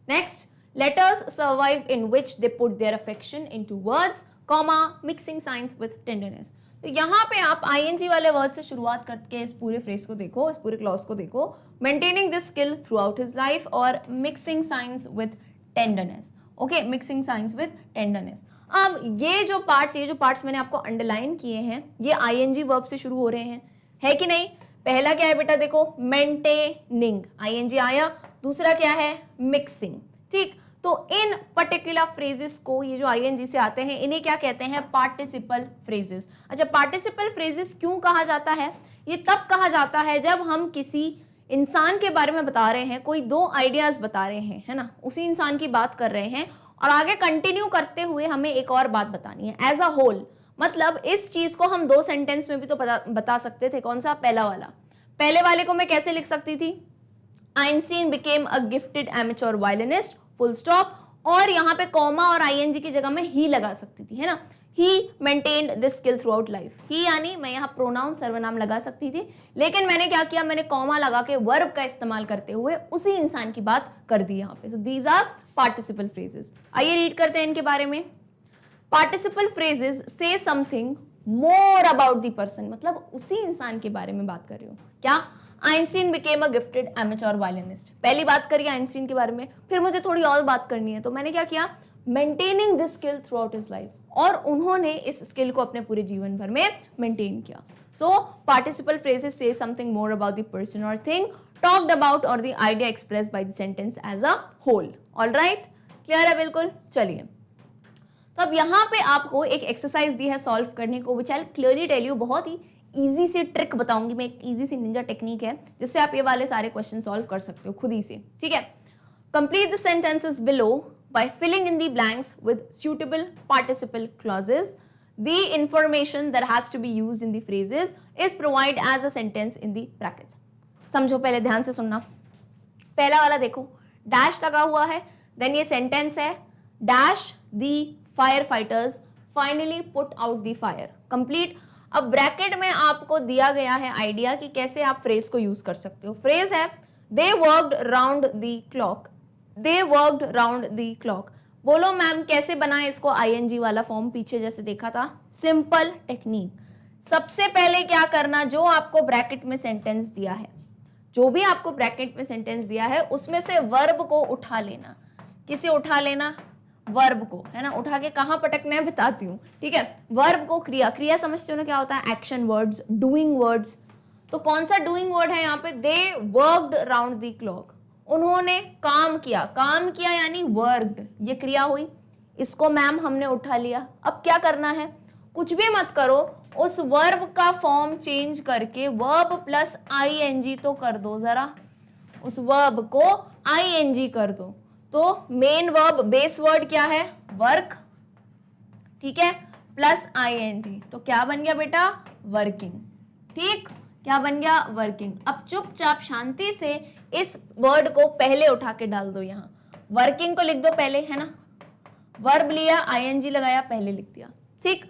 S1: Next, letters survive in which they put their affection into words, comma, mixing signs with tenderness. तो यहाँ पे आप ing वाले वर्ड से शुरुआत करके इस पूरे फ्रेज को देखो, इस पूरे क्लॉज को देखो, maintaining this skill throughout his life और mixing signs with tenderness. Okay, mixing signs with tenderness. अब ये जो पार्ट्स मैंने आपको अंडरलाइन किए हैं, ये ing वर्ब से शुरू हो रहे हैं, है कि नहीं। पहला क्या है बेटा, देखो मेंटेनिंग, ing आया, दूसरा क्या है, मिक्सिंग, ठीक। तो इन पर्टिकुलर फ्रेजेस को, ये जो ing से आते हैं, इन्हें क्या कहते हैं, पार्टिसिपल फ्रेजेस। अच्छा, पार्टिसिपल फ्रेजेस क्यों कहा जाता है, ये तब कहा जाता है जब हम किसी इंसान के बारे में बता रहे हैं, कोई 2 आइडियाज बता रहे हैं, है ना, उसी इंसान की बात कर रहे हैं और आगे कंटिन्यू करते हुए हमें एक और बात बतानी है एज अ होल। मतलब इस चीज को हम 2 सेंटेंस में भी तो बता सकते थे। कौन सा, पहला वाला। पहले वाले को मैं कैसे लिख सकती थी, Einstein became a gifted amateur violinist, full stop, और यहाँ पे कॉमा और ing की जगह में ही लगा सकती थी, है ना। He maintained this skill throughout life, he यानी मैं यहाँ प्रोनाउन सर्वनाम लगा सकती थी, लेकिन मैंने क्या किया, मैंने कॉमा लगा के वर्ब का इस्तेमाल करते हुए उसी इंसान की बात कर दी यहाँ पे। So these are participle phrases. आइए रीड करते हैं इनके बारे में। पार्टिसिपल फ्रेजेस से something more about the person, मतलब उसी इंसान के बारे में बात कर रही हूँ। क्या, Einstein became a gifted amateur violinist, पहली बात करी आइंस्टीन के बारे में, फिर मुझे थोड़ी और बात करनी है, तो मैंने क्या किया, maintaining this skill through out his life, और उन्होंने इस स्किल को अपने पूरे जीवन भर में मेंटेन किया। सो पार्टिसिपल फ्रेजेस से something more about the person और थिंग टॉक्ड अबाउट और the idea expressed by the sentence as a whole. Alright, clear है बिल्कुल। चलिए, तो अब यहाँ पे आपको एक एक्सरसाइज दी है सॉल्व करने को, विच आई क्लियरली टेल यू, बहुत ही इजी सी ट्रिक बताऊंगी मैं, एक इजी सी निंजा टेक्निक है जिससे आप ये वाले सारे क्वेश्चन सॉल्व कर सकते हो खुद ही से, ठीक है। Complete the sentences below by filling in the blanks with suitable participle clauses. The information that has to be used in the phrases is provided as a sentence in the brackets. समझो, पहले ध्यान से सुनना। पहला वाला देखो, dash लगा हुआ है, देन ये सेंटेंस है, dash the fire fighters finally put out the fire, complete. अब ब्रैकेट में आपको दिया गया है आइडिया कि कैसे आप फ्रेज को यूज कर सकते हो। फ्रेज है, they worked round the clock, they worked round the clock. बोलो मैम कैसे बनाए इसको, ing वाला फॉर्म पीछे जैसे देखा था। सिंपल टेक्निक, सबसे पहले क्या करना, जो आपको ब्रैकेट में सेंटेंस दिया है, जो भी आपको ब्रैकेट में सेंटेंस दिया है, उसमें से वर्ब को उठा लेना। किसे उठा लेना, वर्ब को, है ना। उठा के कहां पटकना है बताती हूँ, ठीक है। वर्ब को, क्रिया समझते हो ना क्या होता है, एक्शन वर्ड्स, डूइंग वर्ड्स। तो कौन सा डूइंग वर्ड है यहाँ पे, they worked round the clock, उन्होंने काम किया यानी वर्कड, ये क्रिया हुई, इसको मैम हमने उठा लिया। अब क्या करना है, कुछ भी मत करो, उस वर्ब का फॉर्म चेंज करके वर्ब प्लस ing तो कर दो जरा, उस वर्ब को ing कर दो। तो मेन वर्ब, बेस वर्ड क्या है, वर्क, ठीक है, प्लस ing, तो क्या बन गया बेटा, वर्किंग, ठीक, क्या बन गया, वर्किंग। अब चुपचाप शांति से इस वर्ड को पहले उठा के डाल दो, यहाँ वर्किंग को लिख दो पहले, है ना, वर्ब लिया, ing लगाया, पहले लिख दिया, ठीक,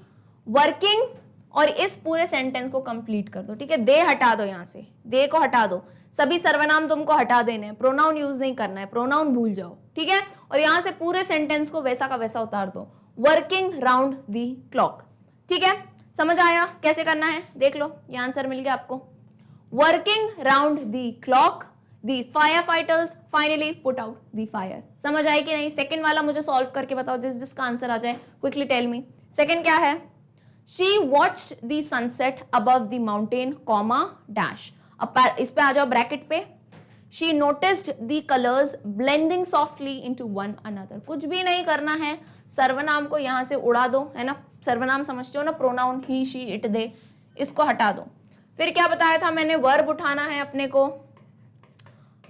S1: वर्किंग, और इस पूरे सेंटेंस को कंप्लीट कर दो, ठीक है। दे हटा दो, यहाँ से दे को हटा दो, सभी सर्वनाम तुमको हटा देने हैं, प्रोनाउन यूज नहीं करना है, प्रोनाउन भूल जाओ, ठीक है। और यहाँ से पूरे सेंटेंस को वैसा का वैसा उतार दो, वर्किंग राउंड द क्लॉक। ठीक है, समझ आया कैसे करना है? देख लो, ये आंसर मिल गया आपको। Working round the clock the fire fighters finally put out the fire. समझ आए कि नहीं? सेकंड वाला मुझे सॉल्व करके बताओ, जिसका आंसर आ जाए क्विकली टेल मी। सेकंड क्या है? She watched the sunset above the mountain comma dash. अब इस पे आ जाओ ब्रैकेट पे। She noticed the colours blending softly into one another. कुछ भी नहीं करना है, सर्वनाम को यहां से उड़ा दो, है ना? सर्वनाम समझते हो ना, pronoun he she it they, इसको हटा दो। फिर क्या बताया था मैंने? वर्ब उठाना है अपने को,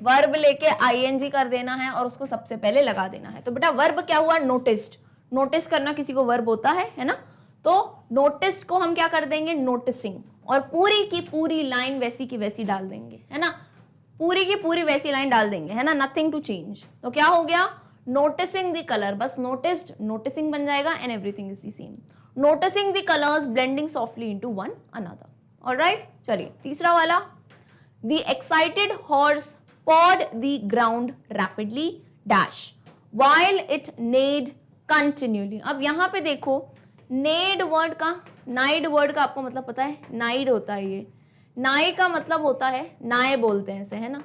S1: वर्ब लेके आईएनजी कर देना है और उसको सबसे पहले लगा देना है। तो बेटा वर्ब क्या हुआ? नोटिस्ड। नोटिस करना किसी को वर्ब होता है ना? तो नोटिस्ड को हम क्या कर देंगे? नोटिसिंग। और पूरी की पूरी लाइन वैसी की वैसी डाल देंगे, है ना? पूरी की पूरी वैसी लाइन डाल देंगे, है ना? Nothing to change. तो क्या हो गया? नोटिसिंग द कलर, बस नोटिस्ड नोटिसिंग बन जाएगा and everything is the same. Noticing the colours blending softly into one another. Alright, चलिए तीसरा वाला। The excited horse pawed the ground rapidly dash while it neighed continually। अब यहां पे देखो, नेड वर्ड का, नाइड वर्ड का आपको मतलब पता है? नाइड होता है ये। नाए का मतलब होता है, नाए बोलते हैं इसे, है ना?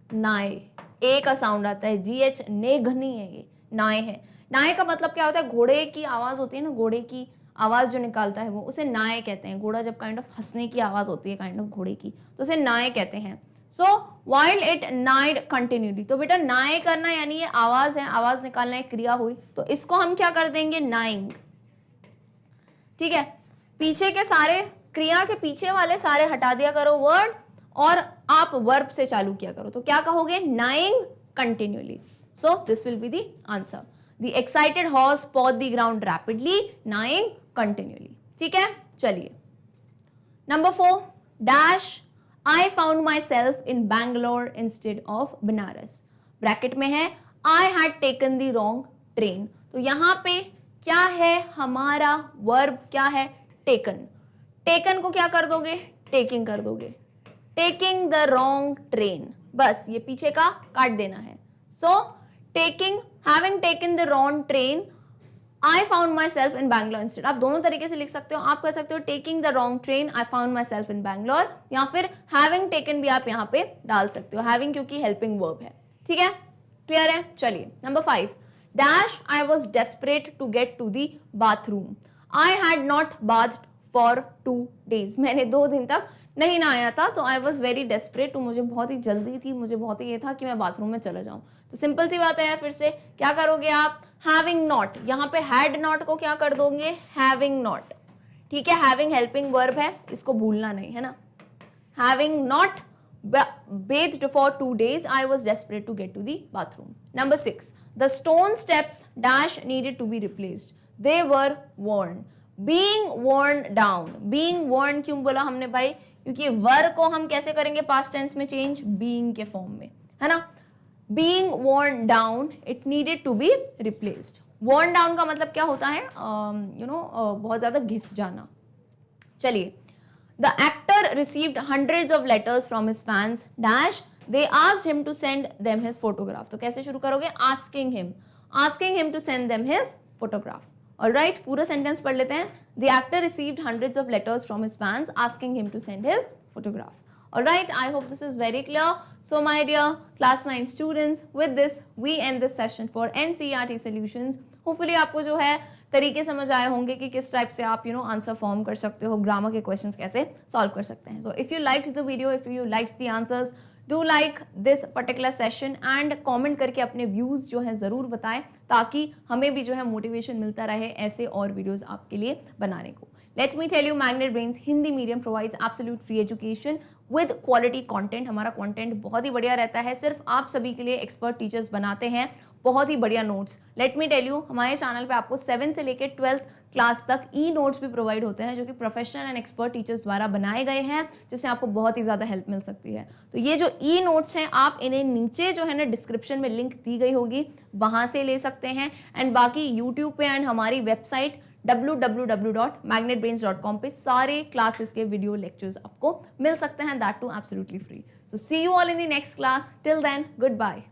S1: नाए, ए का साउंड आता है, GH, ने घनी है ये, नाए है। नाए का मतलब क्या होता है? घोड़े की आवाज होती है ना, घोड़े की आवाज जो निकालता है वो, उसे नाए कहते हैं। घोड़ा जब काइंड ऑफ हंसने की आवाज होती है काइंड ऑफ घोड़े की, तो उसे नाए कहते हैं। So while it neighed continuously. तो बेटा नाए करना यानी ये आवाज है, आवाज निकालना एक क्रिया हुई, तो इसको हम क्या कर देंगे? नाइंग। ठीक है, पीछे के सारे, क्रिया के पीछे वाले सारे हटा दिया करो वर्ड, और आप वर्ब से चालू किया करो। तो क्या कहोगे? Neighing continuously. So this will be the answer. The excited horse pawed the ground rapidly, neighing continuously. ठीक है, चलिए number 4 dash I found myself in Bangalore instead of Banaras। Bracket में है I had taken the wrong train। तो यहां पे क्या है? हमारा वर्ब क्या है? taken। taken को क्या कर दोगे? taking कर दोगे। taking the wrong train, बस ये पीछे का काट देना है। so taking, having taken the wrong train, I found myself in Bangalore instead। आप दोनों तरीके से लिख सकते हो। आप कह सकते हो taking the wrong train, I found myself in Bangalore, या फिर having taken भी आप यहाँ पे डाल सकते हो। having क्योंकि helping verb है। ठीक है, क्लियर है? चलिए number 5 dash I was desperate to get to the bathroom। I had not bathed for 2 days। मैंने 2 दिन तक नहीं नहाया था, तो I was very desperate to, मुझे बहुत ही जल्दी थी, मुझे बहुत ही ये था कि मैं बाथरूम में चला जाऊं। तो सिंपल सी बात है यार, फिर से क्या करोगे आप? having not, यहाँ पे had not को क्या कर दोगे? having not। ठीक है, having helping verb है, इसको भूलना नहीं, है ना? having not bathed for 2 days, I was desperate to get to the bathroom। Number 6 the stone steps dash needed to be replaced, they were worn। being worn down, being worn क्यों बोला हमने भाई? क्योंकि वर को हम कैसे करेंगे पास्ट टेंस में चेंज? being के फॉर्म में, है ना? being worn down, it needed to be replaced। worn down का मतलब क्या होता है? बहुत ज्यादा घिस जाना। चलिए, the actor received hundreds of letters from his fans dash they asked him to send them his photograph। तो कैसे शुरू करोगे? asking him to send them his photograph। Alright, पूरा सेंटेंस पढ़ लेते हैं। the actor received hundreds of letters from his fans asking him to send his photograph। Alright, I hope this is very clear। So my dear class 9 students, with this we end this session for NCERT solutions। Hopefully आपको जो है तरीके समझ आए होंगे कि किस type से आप आंसर फॉर्म कर सकते हो, ग्रामर के क्वेश्चंस कैसे सॉल्व कर सकते हैं। So if you liked the video, if you liked the answers, do like this particular session and comment करके अपने व्यूज जो है जरूर बताएं, ताकि हमें भी जो है मोटिवेशन मिलता रहे ऐसे और वीडियोस आपके लिए बनाने को। Let me tell you, Magnet Brains Hindi medium provides absolute free education with quality content। हमारा कंटेंट बहुत ही बढ़िया रहता है, सिर्फ आप सभी के लिए एक्सपर्ट टीचर्स बनाते हैं बहुत ही बढ़िया notes. Let me tell you, हमारे चैनल पे आपको 7 से लेकर 12th क्लास तक ई नोट्स भी प्रोवाइड होते हैं, जो कि प्रोफेशनल एंड एक्सपर्ट टीचर्स द्वारा बनाए गए हैं, जिससे आपको बहुत ही ज़्यादा हेल्प मिल सकती है। तो ये जो ई नोट्स हैं, आप इन्हें नीचे जो है ना डिस्क्रिप्शन में लिंक दी गई होगी, वहाँ से ले सकते हैं। एंड बाकी यूट्यूब पे एंड हमारी वेबसाइट www.magnetbrains.com पे सारे क्लासेस के वीडियो लेक्चर्स आपको मिल सकते हैं, that too absolutely free. So see you all in the next class. Till then, good bye.